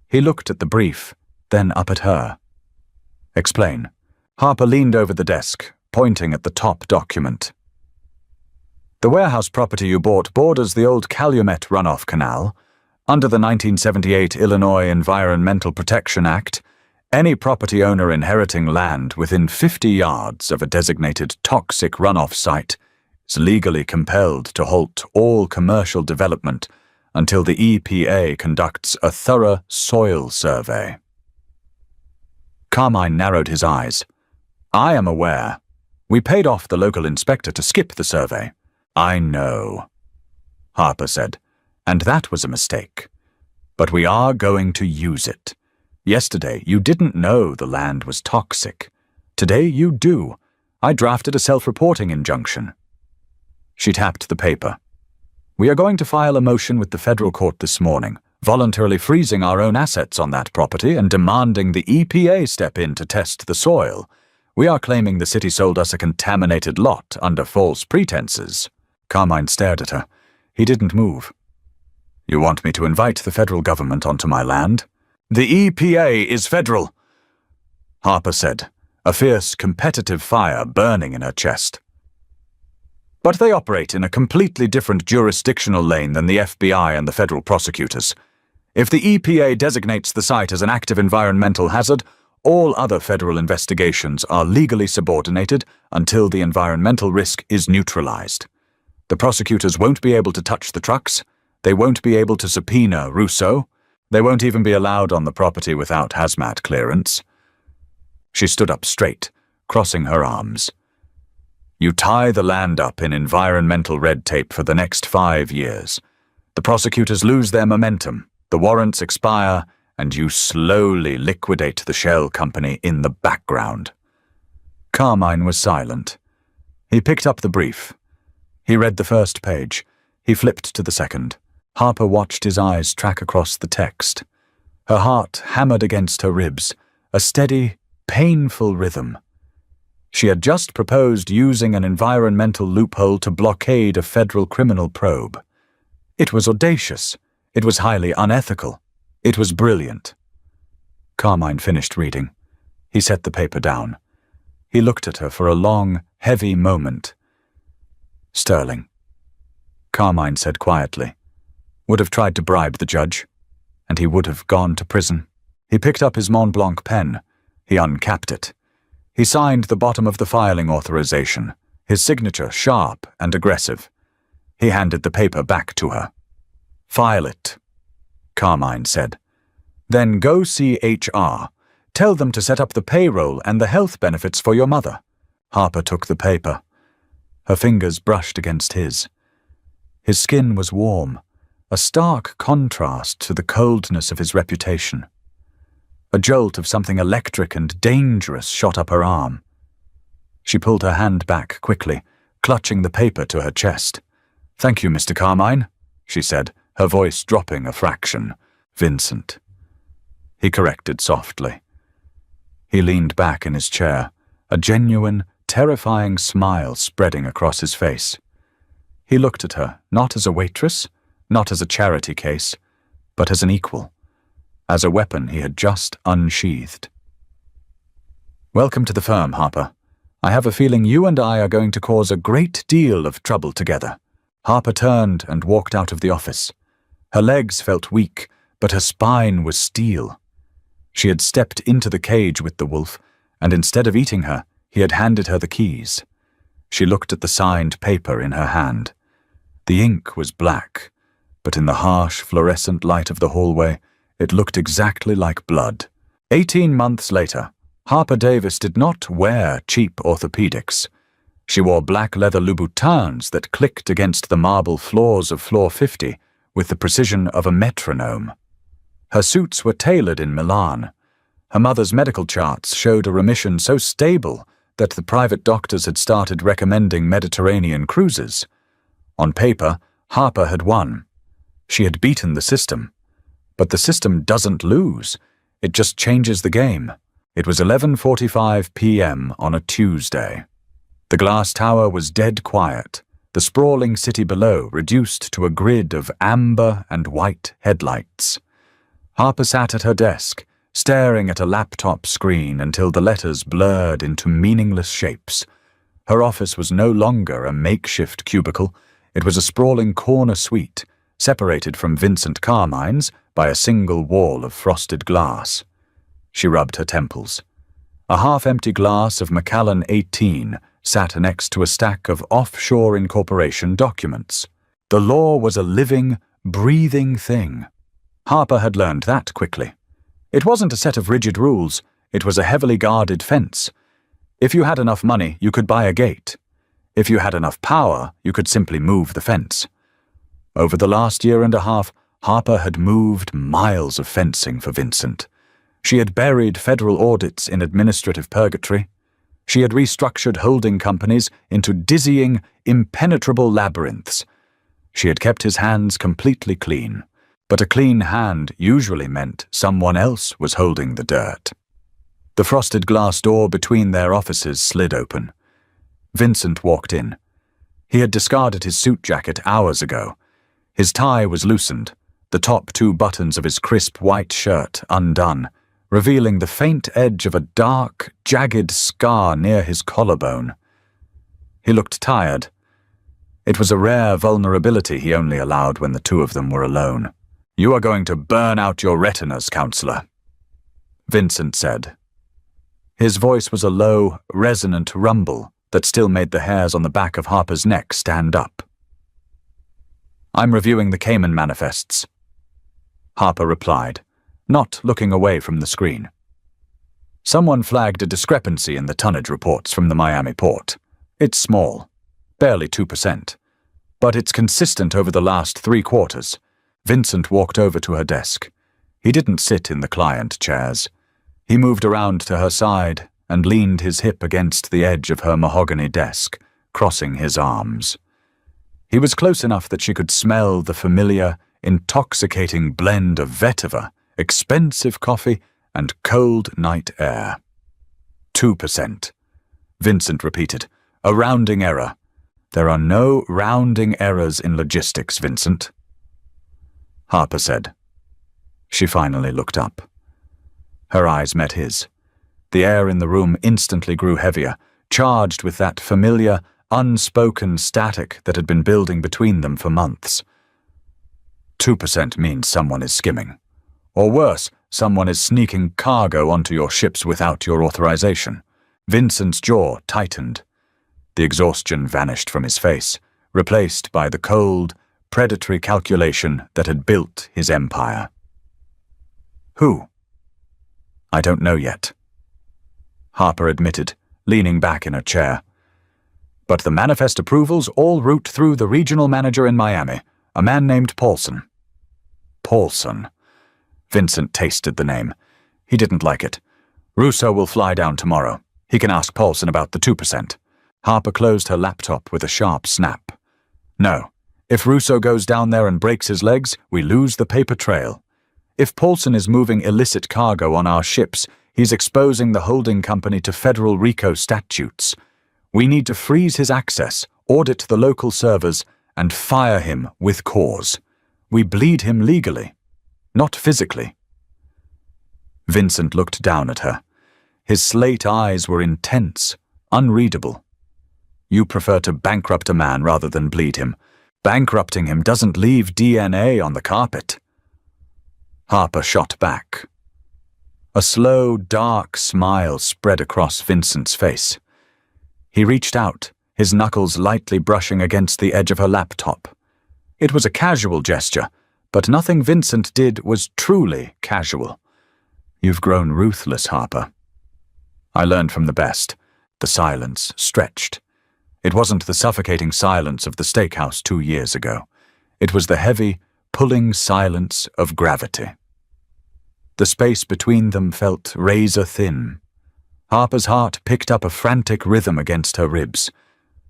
A: He looked at the brief, then up at her. Explain. Harper leaned over the desk, pointing at the top document. The warehouse property you bought borders the old Calumet runoff canal. Under the 1978 Illinois Environmental Protection Act, any property owner inheriting land within 50 yards of a designated toxic runoff site is legally compelled to halt all commercial development until the EPA conducts a thorough soil survey. Carmine narrowed his eyes. I am aware. We paid off the local inspector to skip the survey. I know, Harper said, and that was a mistake. But we are going to use it. Yesterday, you didn't know the land was toxic. Today, you do. I drafted a self-reporting injunction. She tapped the paper. We are going to file a motion with the federal court this morning, voluntarily freezing our own assets on that property and demanding the EPA step in to test the soil. We are claiming the city sold us a contaminated lot under false pretenses. Carmine stared at her. He didn't move. You want me to invite the federal government onto my land? The EPA is federal, Harper said, a fierce competitive fire burning in her chest. But they operate in a completely different jurisdictional lane than the FBI and the federal prosecutors. If the EPA designates the site as an active environmental hazard, all other federal investigations are legally subordinated until the environmental risk is neutralized. The prosecutors won't be able to touch the trucks. They won't be able to subpoena Russo. They won't even be allowed on the property without hazmat clearance. She stood up straight, crossing her arms. You tie the land up in environmental red tape for the next 5 years. The prosecutors lose their momentum, the warrants expire, and you slowly liquidate the shell company in the background." Carmine was silent. He picked up the brief. He read the first page. He flipped to the second. Harper watched his eyes track across the text. Her heart hammered against her ribs, a steady, painful rhythm. She had just proposed using an environmental loophole to blockade a federal criminal probe. It was audacious. It was highly unethical. It was brilliant. Carmine finished reading. He set the paper down. He looked at her for a long, heavy moment. "Sterling," Carmine said quietly, "would have tried to bribe the judge, and he would have gone to prison." He picked up his Mont Blanc pen. He uncapped it. He signed the bottom of the filing authorization, his signature sharp and aggressive. He handed the paper back to her. "File it," Carmine said. "Then go see HR. Tell them to set up the payroll and the health benefits for your mother." Harper took the paper. Her fingers brushed against his. His skin was warm, a stark contrast to the coldness of his reputation. A jolt of something electric and dangerous shot up her arm. She pulled her hand back quickly, clutching the paper to her chest. "Thank you, Mr. Carmine," she said, her voice dropping a fraction. "Vincent," he corrected softly. He leaned back in his chair, a genuine, terrifying smile spreading across his face. He looked at her, not as a waitress, not as a charity case, but as an equal, as a weapon he had just unsheathed. "Welcome to the firm, Harper. I have a feeling you and I are going to cause a great deal of trouble together." Harper turned and walked out of the office. Her legs felt weak, but her spine was steel. She had stepped into the cage with the wolf, and instead of eating her, he had handed her the keys. She looked at the signed paper in her hand. The ink was black, but in the harsh, fluorescent light of the hallway, it looked exactly like blood. 18 months later, Harper Davis did not wear cheap orthopedics. She wore black leather Louboutins that clicked against the marble floors of floor 50 with the precision of a metronome. Her suits were tailored in Milan. Her mother's medical charts showed a remission so stable that the private doctors had started recommending Mediterranean cruises. On paper, Harper had won. She had beaten the system. But the system doesn't lose. It just changes the game. It was 11:45 p.m. on a Tuesday. The glass tower was dead quiet, the sprawling city below reduced to a grid of amber and white headlights. Harper sat at her desk, staring at a laptop screen until the letters blurred into meaningless shapes. Her office was no longer a makeshift cubicle. It was a sprawling corner suite, separated from Vincent Carmine's by a single wall of frosted glass. She rubbed her temples. A half-empty glass of Macallan 18 sat next to a stack of offshore incorporation documents. The law was a living, breathing thing. Harper had learned that quickly. It wasn't a set of rigid rules, it was a heavily guarded fence. If you had enough money, you could buy a gate. If you had enough power, you could simply move the fence. Over the last year and a half, Harper had moved miles of fencing for Vincent. She had buried federal audits in administrative purgatory. She had restructured holding companies into dizzying, impenetrable labyrinths. She had kept his hands completely clean. But a clean hand usually meant someone else was holding the dirt. The frosted glass door between their offices slid open. Vincent walked in. He had discarded his suit jacket hours ago. His tie was loosened, the top 2 buttons of his crisp white shirt undone, revealing the faint edge of a dark, jagged scar near his collarbone. He looked tired. It was a rare vulnerability he only allowed when the two of them were alone. "You are going to burn out your retinas, counselor," Vincent said. His voice was a low, resonant rumble that still made the hairs on the back of Harper's neck stand up. "I'm reviewing the Cayman manifests," Harper replied, not looking away from the screen. "Someone flagged a discrepancy in the tonnage reports from the Miami port. It's small, barely 2%, but it's consistent over the last 3 quarters. Vincent walked over to her desk. He didn't sit in the client chairs. He moved around to her side and leaned his hip against the edge of her mahogany desk, crossing his arms. He was close enough that she could smell the familiar, intoxicating blend of vetiver, expensive coffee, and cold night air. 2%. Vincent repeated. A rounding error. There are no rounding errors in logistics, Vincent. Harper said. She finally looked up. Her eyes met his. The air in the room instantly grew heavier, charged with that familiar, unspoken static that had been building between them for months. 2% means someone is skimming. Or worse, someone is sneaking cargo onto your ships without your authorization. Vincent's jaw tightened. The exhaustion vanished from his face, replaced by the cold, predatory calculation that had built his empire. Who? I don't know yet. Harper admitted, leaning back in her chair. But the manifest approvals all route through the regional manager in Miami, a man named Paulson. Paulson. Vincent tasted the name. He didn't like it. Russo will fly down tomorrow. He can ask Paulson about the 2%. Harper closed her laptop with a sharp snap. No. If Russo goes down there and breaks his legs, we lose the paper trail. If Paulson is moving illicit cargo on our ships, he's exposing the holding company to federal RICO statutes. We need to freeze his access, audit the local servers, and fire him with cause. We bleed him legally, not physically. Vincent looked down at her. His slate eyes were intense, unreadable. You prefer to bankrupt a man rather than bleed him. Bankrupting him doesn't leave DNA on the carpet. Harper shot back. A slow, dark smile spread across Vincent's face. He reached out, his knuckles lightly brushing against the edge of her laptop. It was a casual gesture, but nothing Vincent did was truly casual. You've grown ruthless, Harper. I learned from the best. The silence stretched. It wasn't the suffocating silence of the steakhouse 2 years ago. It was the heavy, pulling silence of gravity. The space between them felt razor-thin. Harper's heart picked up a frantic rhythm against her ribs.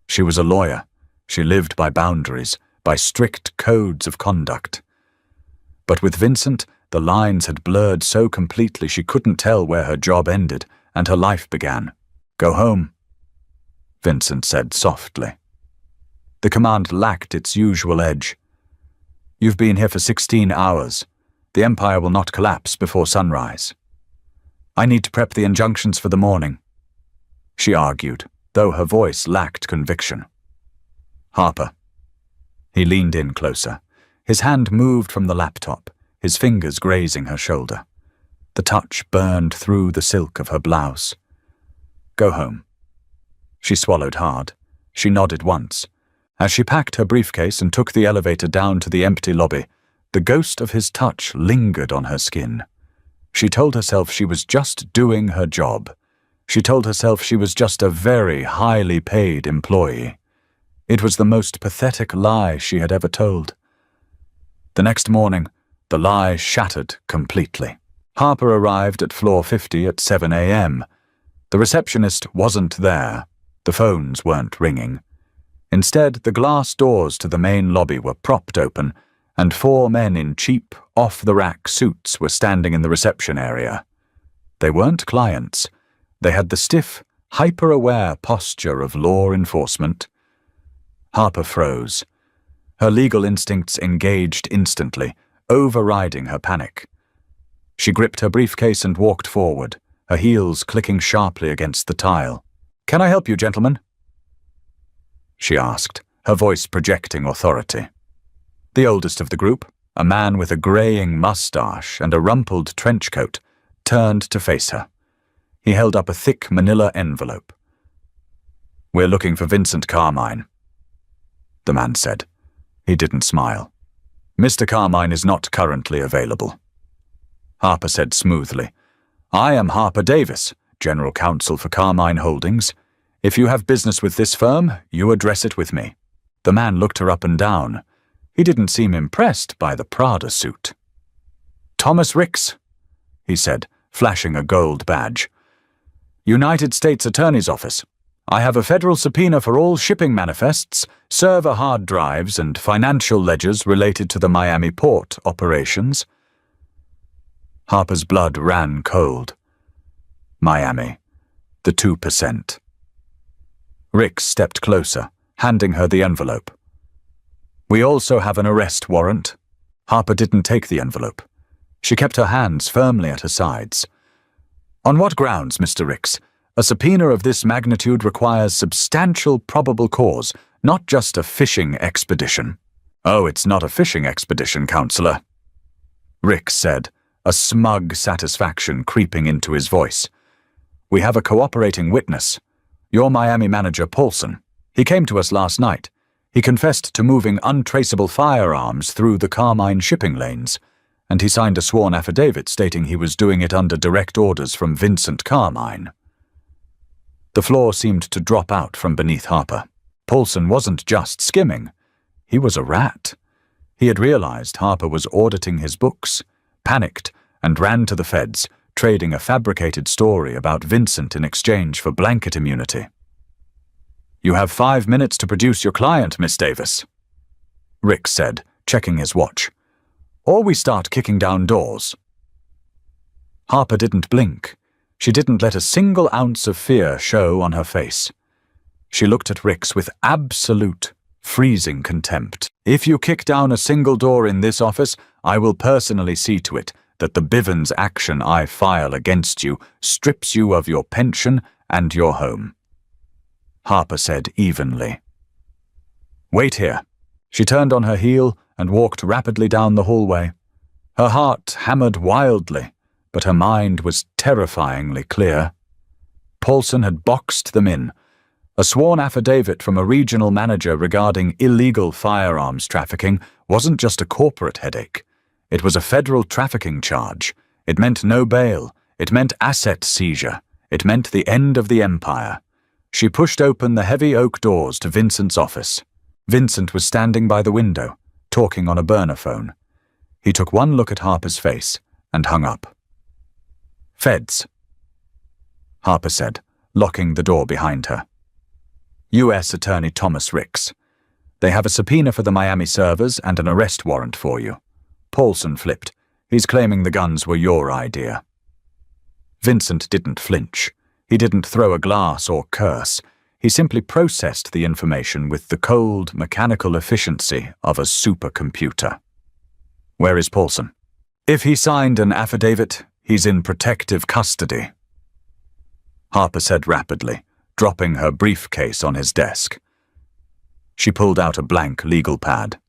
A: She was a lawyer. She lived by boundaries, by strict codes of conduct. But with Vincent, the lines had blurred so completely she couldn't tell where her job ended and her life began. Go home, Vincent said softly. The command lacked its usual edge. You've been here for 16 hours. The Empire will not collapse before sunrise. I need to prep the injunctions for the morning, she argued, though her voice lacked conviction. Harper. He leaned in closer. His hand moved from the laptop, his fingers grazing her shoulder. The touch burned through the silk of her blouse. Go home. She swallowed hard. She nodded once. As she packed her briefcase and took the elevator down to the empty lobby, the ghost of his touch lingered on her skin. She told herself she was just doing her job. She told herself she was just a very highly paid employee. It was the most pathetic lie she had ever told. The next morning, the lie shattered completely. Harper arrived at floor 50 at 7 a.m. The receptionist wasn't there. The phones weren't ringing. Instead, the glass doors to the main lobby were propped open, and 4 men in cheap, off-the-rack suits were standing in the reception area. They weren't clients. They had the stiff, hyper-aware posture of law enforcement. Harper froze. Her legal instincts engaged instantly, overriding her panic. She gripped her briefcase and walked forward, her heels clicking sharply against the tile. "Can I help you, gentlemen?" she asked, her voice projecting authority. The oldest of the group, a man with a graying mustache and a rumpled trench coat, turned to face her. He held up a thick manila envelope. "We're looking for Vincent Carmine," the man said. He didn't smile. "Mr. Carmine is not currently available." Harper said smoothly, "I am Harper Davis, General Counsel for Carmine Holdings. If you have business with this firm, you address it with me." The man looked her up and down. He didn't seem impressed by the Prada suit. Thomas Ricks, he said, flashing a gold badge. United States Attorney's Office. I have a federal subpoena for all shipping manifests, server hard drives, and financial ledgers related to the Miami port operations. Harper's blood ran cold. Miami. The 2%. Ricks stepped closer, handing her the envelope. We also have an arrest warrant. Harper didn't take the envelope. She kept her hands firmly at her sides. On what grounds, Mr. Ricks? A subpoena of this magnitude requires substantial probable cause, not just a fishing expedition. Oh, it's not a fishing expedition, Counselor, Ricks said, a smug satisfaction creeping into his voice. We have a cooperating witness. Your Miami manager, Paulson. He came to us last night. He confessed to moving untraceable firearms through the Carmine shipping lanes, and he signed a sworn affidavit stating he was doing it under direct orders from Vincent Carmine. The floor seemed to drop out from beneath Harper. Paulson wasn't just skimming. He was a rat. He had realized Harper was auditing his books, panicked, and ran to the feds, trading a fabricated story about Vincent in exchange for blanket immunity. You have 5 minutes to produce your client, Miss Davis, Ricks said, checking his watch. Or we start kicking down doors. Harper didn't blink. She didn't let a single ounce of fear show on her face. She looked at Ricks with absolute, freezing contempt. If you kick down a single door in this office, I will personally see to it that the Bivens action I file against you strips you of your pension and your home. Harper said evenly. Wait here. She turned on her heel and walked rapidly down the hallway. Her heart hammered wildly, but her mind was terrifyingly clear. Paulson had boxed them in. A sworn affidavit from a regional manager regarding illegal firearms trafficking wasn't just a corporate headache. It was a federal trafficking charge. It meant no bail. It meant asset seizure. It meant the end of the empire. She pushed open the heavy oak doors to Vincent's office. Vincent was standing by the window, talking on a burner phone. He took one look at Harper's face and hung up. Feds, Harper said, locking the door behind her. U.S. Attorney Thomas Ricks. They have a subpoena for the Miami servers and an arrest warrant for you. Paulson flipped. He's claiming the guns were your idea. Vincent didn't flinch. He didn't throw a glass or curse. He simply processed the information with the cold, mechanical efficiency of a supercomputer. Where is Paulson? If he signed an affidavit, he's in protective custody, Harper said rapidly, dropping her briefcase on his desk. She pulled out a blank legal pad.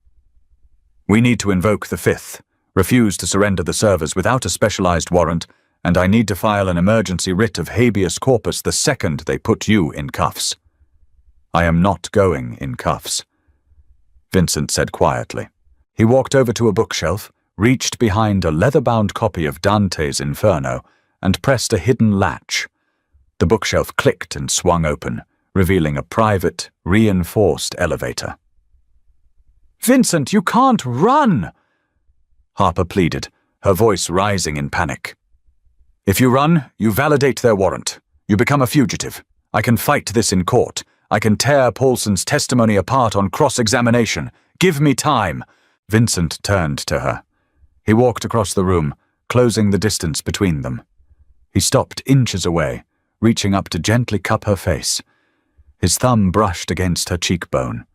A: We need to invoke the 5th, refuse to surrender the servers without a specialized warrant, and I need to file an emergency writ of habeas corpus the second they put you in cuffs. I am not going in cuffs, Vincent said quietly. He walked over to a bookshelf, reached behind a leather-bound copy of Dante's Inferno, and pressed a hidden latch. The bookshelf clicked and swung open, revealing a private, reinforced elevator. Vincent, you can't run! Harper pleaded, her voice rising in panic. If you run, you validate their warrant. You become a fugitive. I can fight this in court. I can tear Paulson's testimony apart on cross-examination. Give me time. Vincent turned to her. He walked across the room, closing the distance between them. He stopped inches away, reaching up to gently cup her face. His thumb brushed against her cheekbone.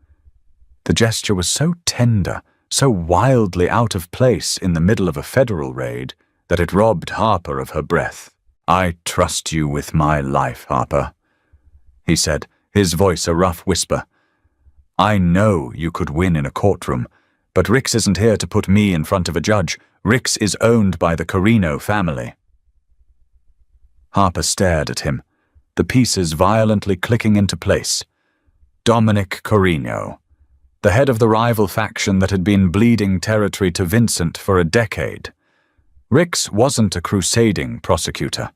A: The gesture was so tender, so wildly out of place in the middle of a federal raid, that it robbed Harper of her breath. I trust you with my life, Harper, he said, his voice a rough whisper. I know you could win in a courtroom, but Ricks isn't here to put me in front of a judge. Ricks is owned by the Carino family. Harper stared at him, the pieces violently clicking into place. Dominic Carino, the head of the rival faction that had been bleeding territory to Vincent for a decade. Ricks wasn't a crusading prosecutor.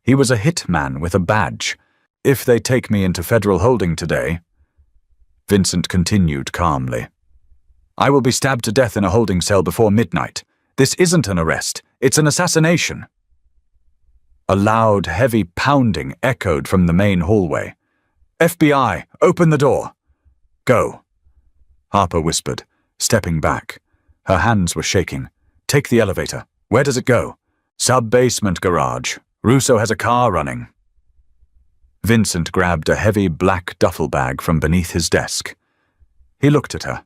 A: He was a hitman with a badge. If they take me into federal holding today, Vincent continued calmly, I will be stabbed to death in a holding cell before midnight. This isn't an arrest. It's an assassination." A loud, heavy pounding echoed from the main hallway. "FBI, open the door." "Go," Harper whispered, stepping back. Her hands were shaking. "Take the elevator. Where does it go?" "Sub-basement garage. Russo has a car running." Vincent grabbed a heavy black duffel bag from beneath his desk. He looked at her.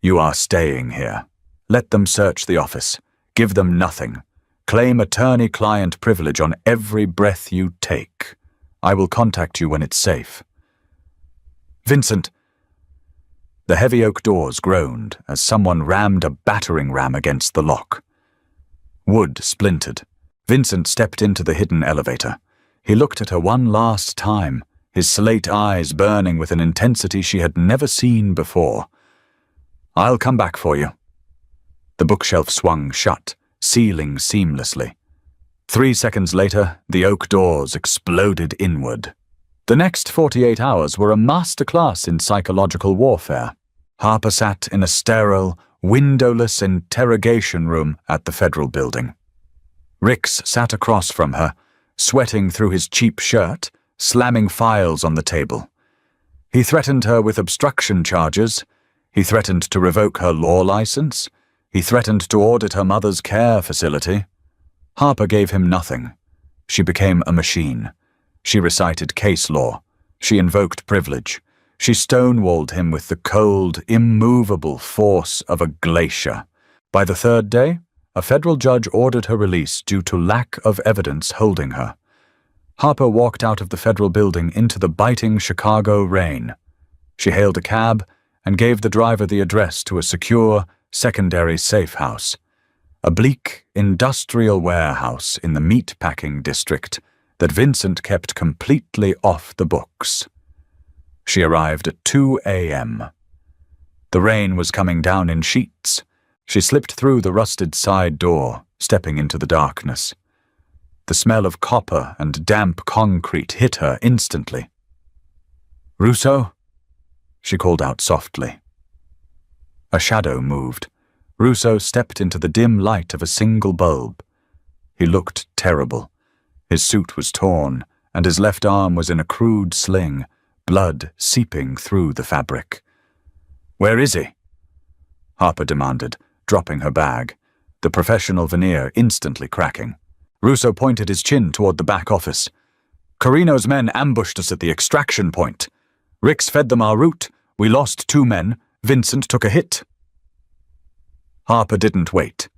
A: "You are staying here. Let them search the office. Give them nothing. Claim attorney-client privilege on every breath you take. I will contact you when it's safe." "Vincent!" The heavy oak doors groaned as someone rammed a battering ram against the lock. Wood splintered. Vincent stepped into the hidden elevator. He looked at her one last time, his slate eyes burning with an intensity she had never seen before. "I'll come back for you." The bookshelf swung shut, sealing seamlessly. 3 seconds later, the oak doors exploded inward. The next 48 hours were a masterclass in psychological warfare. Harper sat in a sterile, windowless interrogation room at the federal building. Ricks sat across from her, sweating through his cheap shirt, slamming files on the table. He threatened her with obstruction charges. He threatened to revoke her law license. He threatened to audit her mother's care facility. Harper gave him nothing. She became a machine. She recited case law. She invoked privilege. She stonewalled him with the cold, immovable force of a glacier. By the 3rd day, a federal judge ordered her release due to lack of evidence holding her. Harper walked out of the federal building into the biting Chicago rain. She hailed a cab and gave the driver the address to a secure, secondary safe house. A bleak, industrial warehouse in the meat-packing district that Vincent kept completely off the books. She arrived at 2 a.m. The rain was coming down in sheets. She slipped through the rusted side door, stepping into the darkness. The smell of copper and damp concrete hit her instantly. "Russo?" she called out softly. A shadow moved. Russo stepped into the dim light of a single bulb. He looked terrible. His suit was torn, and his left arm was in a crude sling, blood seeping through the fabric. "Where is he?" Harper demanded, dropping her bag, the professional veneer instantly cracking. Russo pointed his chin toward the back office. "Carino's men ambushed us at the extraction point. Ricks fed them our route. We lost 2 men. Vincent took a hit." Harper didn't wait.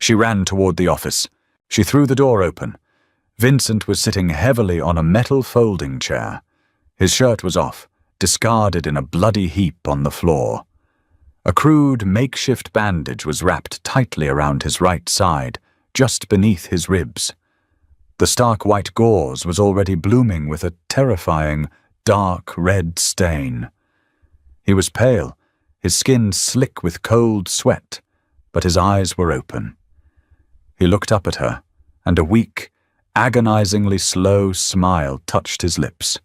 A: She ran toward the office. She threw the door open. Vincent was sitting heavily on a metal folding chair. His shirt was off, discarded in a bloody heap on the floor. A crude, makeshift bandage was wrapped tightly around his right side, just beneath his ribs. The stark white gauze was already blooming with a terrifying, dark red stain. He was pale, his skin slick with cold sweat, but his eyes were open. He looked up at her, and a weak, agonizingly slow smile touched his lips.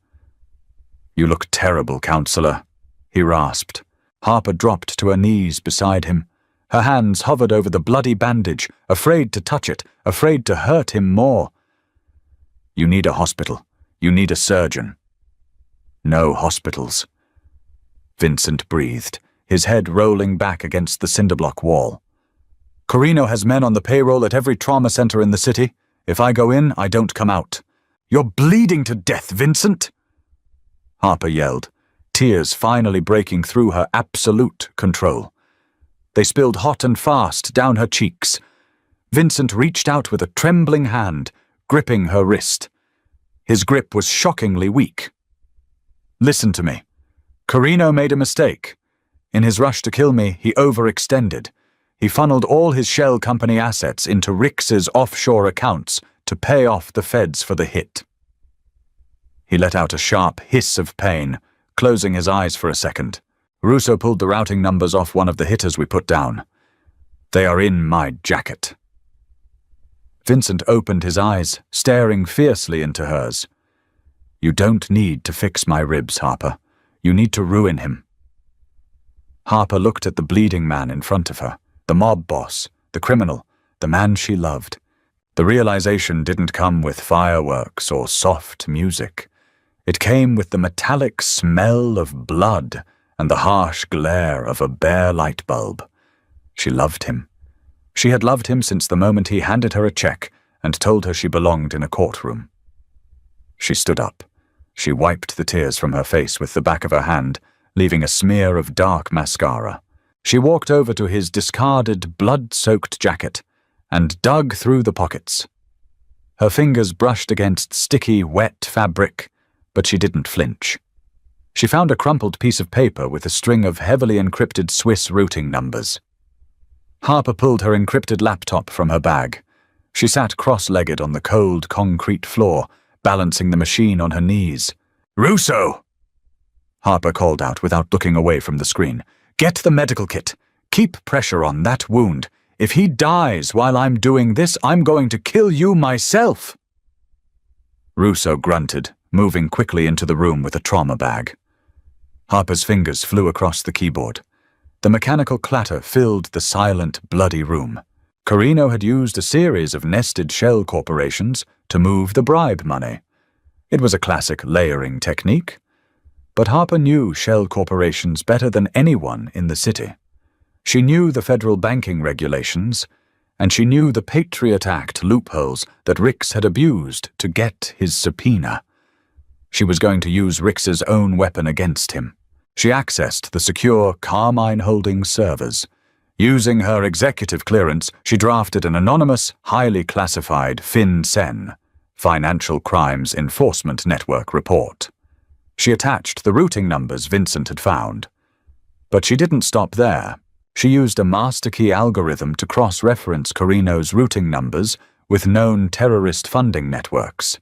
A: "You look terrible, counselor," he rasped. Harper dropped to her knees beside him. Her hands hovered over the bloody bandage, afraid to touch it, afraid to hurt him more. "You need a hospital. You need a surgeon." "No hospitals." Vincent breathed, his head rolling back against the cinderblock wall. "Carino has men on the payroll at every trauma center in the city. If I go in, I don't come out." "You're bleeding to death, Vincent!" Harper yelled, tears finally breaking through her absolute control. They spilled hot and fast down her cheeks. Vincent reached out with a trembling hand, gripping her wrist. His grip was shockingly weak. "Listen to me. Carino made a mistake. In his rush to kill me, he overextended. He funneled all his shell company assets into Ricks's offshore accounts to pay off the feds for the hit." He let out a sharp hiss of pain, closing his eyes for a second. "Russo pulled the routing numbers off one of the hitters we put down. They are in my jacket." Vincent opened his eyes, staring fiercely into hers. "You don't need to fix my ribs, Harper. You need to ruin him." Harper looked at the bleeding man in front of her, the mob boss, the criminal, the man she loved. The realization didn't come with fireworks or soft music. It came with the metallic smell of blood and the harsh glare of a bare light bulb. She loved him. She had loved him since the moment he handed her a check and told her she belonged in a courtroom. She stood up. She wiped the tears from her face with the back of her hand, leaving a smear of dark mascara. She walked over to his discarded, blood-soaked jacket and dug through the pockets. Her fingers brushed against sticky, wet fabric, but she didn't flinch. She found a crumpled piece of paper with a string of heavily encrypted Swiss routing numbers. Harper pulled her encrypted laptop from her bag. She sat cross-legged on the cold concrete floor, balancing the machine on her knees. "Russo!" Harper called out without looking away from the screen. "Get the medical kit. Keep pressure on that wound. If he dies while I'm doing this, I'm going to kill you myself." Russo grunted, moving quickly into the room with a trauma bag. Harper's fingers flew across the keyboard. The mechanical clatter filled the silent, bloody room. Carino had used a series of nested shell corporations to move the bribe money. It was a classic layering technique, but Harper knew shell corporations better than anyone in the city. She knew the federal banking regulations, and she knew the Patriot Act loopholes that Ricks had abused to get his subpoena. She was going to use Ricks's own weapon against him. She accessed the secure Carmine Holdings servers. Using her executive clearance, she drafted an anonymous, highly classified FinCEN, Financial Crimes Enforcement Network report. She attached the routing numbers Vincent had found. But she didn't stop there. She used a master key algorithm to cross-reference Carino's routing numbers with known terrorist funding networks.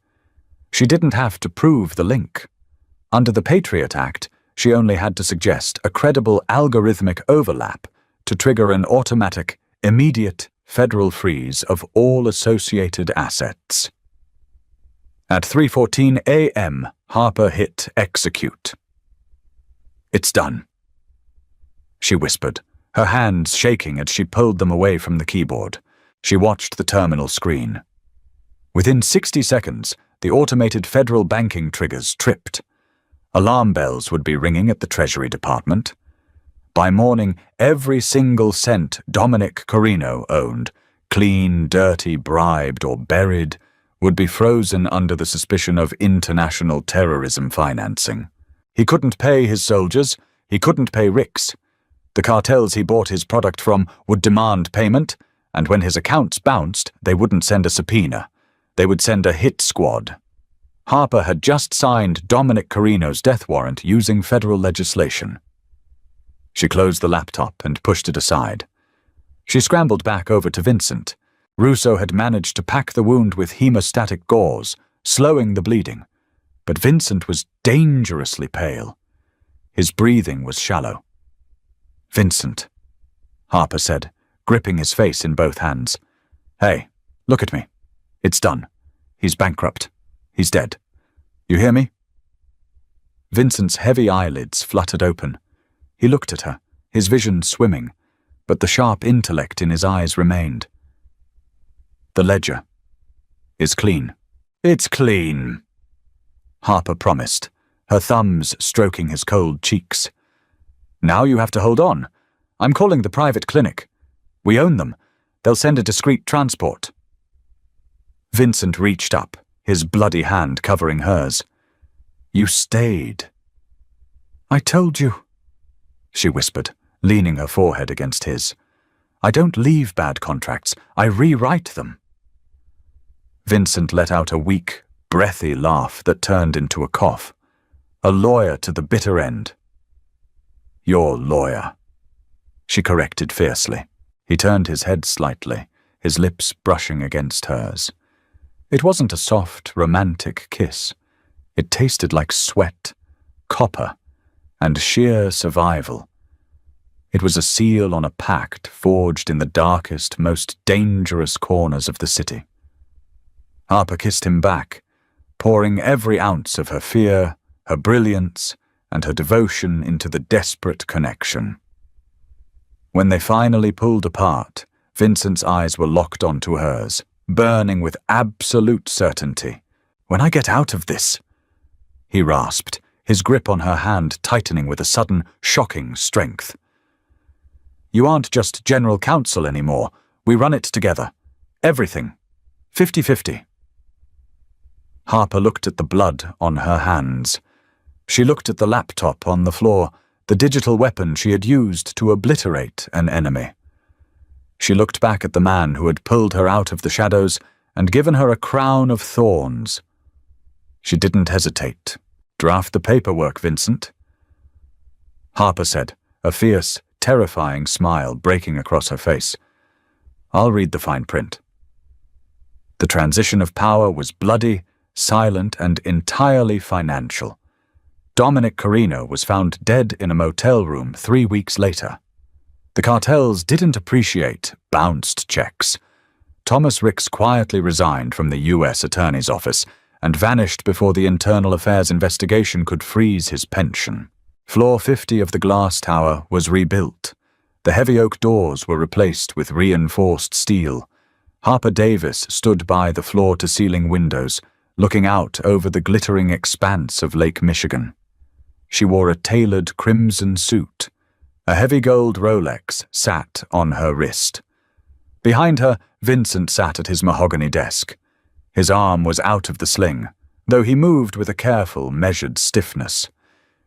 A: She didn't have to prove the link. Under the Patriot Act, she only had to suggest a credible algorithmic overlap to trigger an automatic, immediate federal freeze of all associated assets. At 3:14 a.m., Harper hit execute. "It's done," she whispered, her hands shaking as she pulled them away from the keyboard. She watched the terminal screen. Within 60 seconds, the automated federal banking triggers tripped. Alarm bells would be ringing at the Treasury Department. By morning, every single cent Dominic Carino owned, clean, dirty, bribed, or buried, would be frozen under the suspicion of international terrorism financing. He couldn't pay his soldiers, he couldn't pay Ricks. The cartels he bought his product from would demand payment, and when his accounts bounced, they wouldn't send a subpoena. They would send a hit squad. Harper had just signed Dominic Carino's death warrant using federal legislation. She closed the laptop and pushed it aside. She scrambled back over to Vincent. Russo had managed to pack the wound with hemostatic gauze, slowing the bleeding, but Vincent was dangerously pale. His breathing was shallow. "Vincent," Harper said, gripping his face in both hands. "Hey, look at me. It's done. He's bankrupt. He's dead. You hear me?" Vincent's heavy eyelids fluttered open. He looked at her, his vision swimming, but the sharp intellect in his eyes remained. "The ledger is clean." "It's clean," Harper promised, her thumbs stroking his cold cheeks. "Now you have to hold on. I'm calling the private clinic. We own them. They'll send a discreet transport." Vincent reached up, his bloody hand covering hers. "You stayed." "I told you," she whispered, leaning her forehead against his. "I don't leave bad contracts. I rewrite them." Vincent let out a weak, breathy laugh that turned into a cough. "A lawyer to the bitter end." "Your lawyer," she corrected fiercely. He turned his head slightly, his lips brushing against hers. It wasn't a soft, romantic kiss. It tasted like sweat, copper, and sheer survival. It was a seal on a pact forged in the darkest, most dangerous corners of the city. Harper kissed him back, pouring every ounce of her fear, her brilliance, and her devotion into the desperate connection. When they finally pulled apart, Vincent's eyes were locked onto hers, burning with absolute certainty. "When I get out of this," he rasped, his grip on her hand tightening with a sudden, shocking strength. "You aren't just general counsel anymore. We run it together. Everything. 50-50. Harper looked at the blood on her hands. She looked at the laptop on the floor, the digital weapon she had used to obliterate an enemy. She looked back at the man who had pulled her out of the shadows and given her a crown of thorns. She didn't hesitate. "Draft the paperwork, Vincent," Harper said, a fierce, terrifying smile breaking across her face. "I'll read the fine print." The transition of power was bloody, silent, and entirely financial. Dominic Carino was found dead in a motel room 3 weeks later. The cartels didn't appreciate bounced checks. Thomas Ricks quietly resigned from the U.S. Attorney's Office and vanished before the Internal Affairs investigation could freeze his pension. Floor 50 of the glass tower was rebuilt. The heavy oak doors were replaced with reinforced steel. Harper Davis stood by the floor-to-ceiling windows, looking out over the glittering expanse of Lake Michigan. She wore a tailored crimson suit. A heavy gold Rolex sat on her wrist. Behind her, Vincent sat at his mahogany desk. His arm was out of the sling, though he moved with a careful, measured stiffness.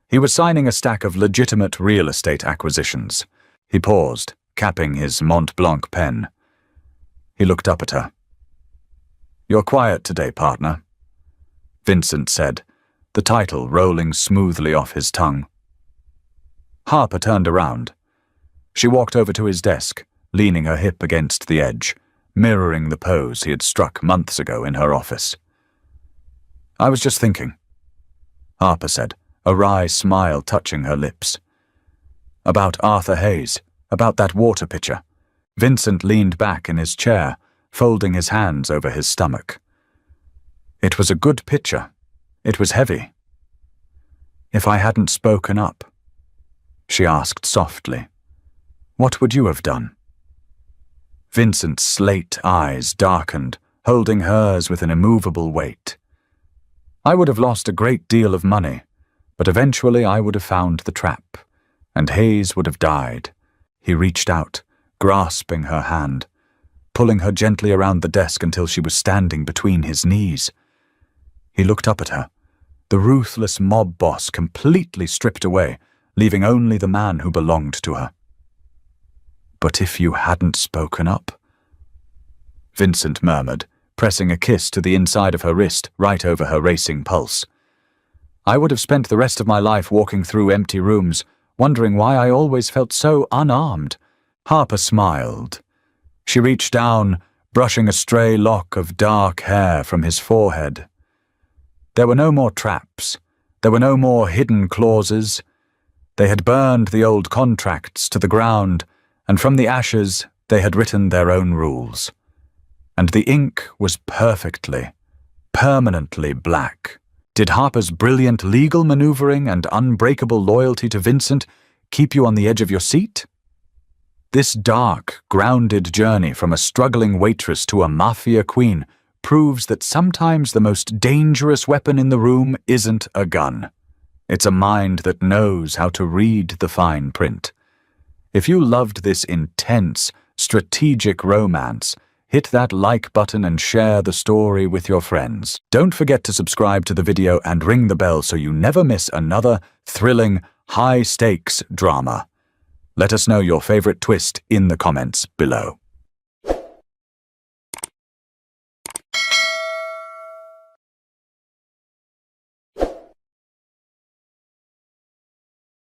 A: He was signing a stack of legitimate real estate acquisitions. He paused, capping his Mont Blanc pen. He looked up at her. "You're quiet today, partner," Vincent said, the title rolling smoothly off his tongue. Harper turned around. She walked over to his desk, leaning her hip against the edge, mirroring the pose he had struck months ago in her office. "I was just thinking," Harper said, a wry smile touching her lips. "About Arthur Hayes, about that water pitcher." Vincent leaned back in his chair, folding his hands over his stomach. "It was a good pitcher. It was heavy." "If I hadn't spoken up," she asked softly, "what would you have done?" Vincent's slate eyes darkened, holding hers with an immovable weight. "I would have lost a great deal of money, but eventually I would have found the trap, and Hayes would have died." He reached out, grasping her hand, pulling her gently around the desk until she was standing between his knees. He looked up at her, the ruthless mob boss completely stripped away, leaving only the man who belonged to her. "But if you hadn't spoken up," Vincent murmured, pressing a kiss to the inside of her wrist, right over her racing pulse. "I would have spent the rest of my life walking through empty rooms, wondering why I always felt so unarmed." Harper smiled. She reached down, brushing a stray lock of dark hair from his forehead. There were no more traps. There were no more hidden clauses. They had burned the old contracts to the ground, and from the ashes they had written their own rules. And the ink was perfectly, permanently black. Did Harper's brilliant legal maneuvering and unbreakable loyalty to Vincent keep you on the edge of your seat? This dark, grounded journey from a struggling waitress to a mafia queen proves that sometimes the most dangerous weapon in the room isn't a gun. It's a mind that knows how to read the fine print. If you loved this intense, strategic romance, hit that like button and share the story with your friends. Don't forget to subscribe to the video and ring the bell so you never miss another thrilling, high-stakes drama. Let us know your favorite twist in the comments below.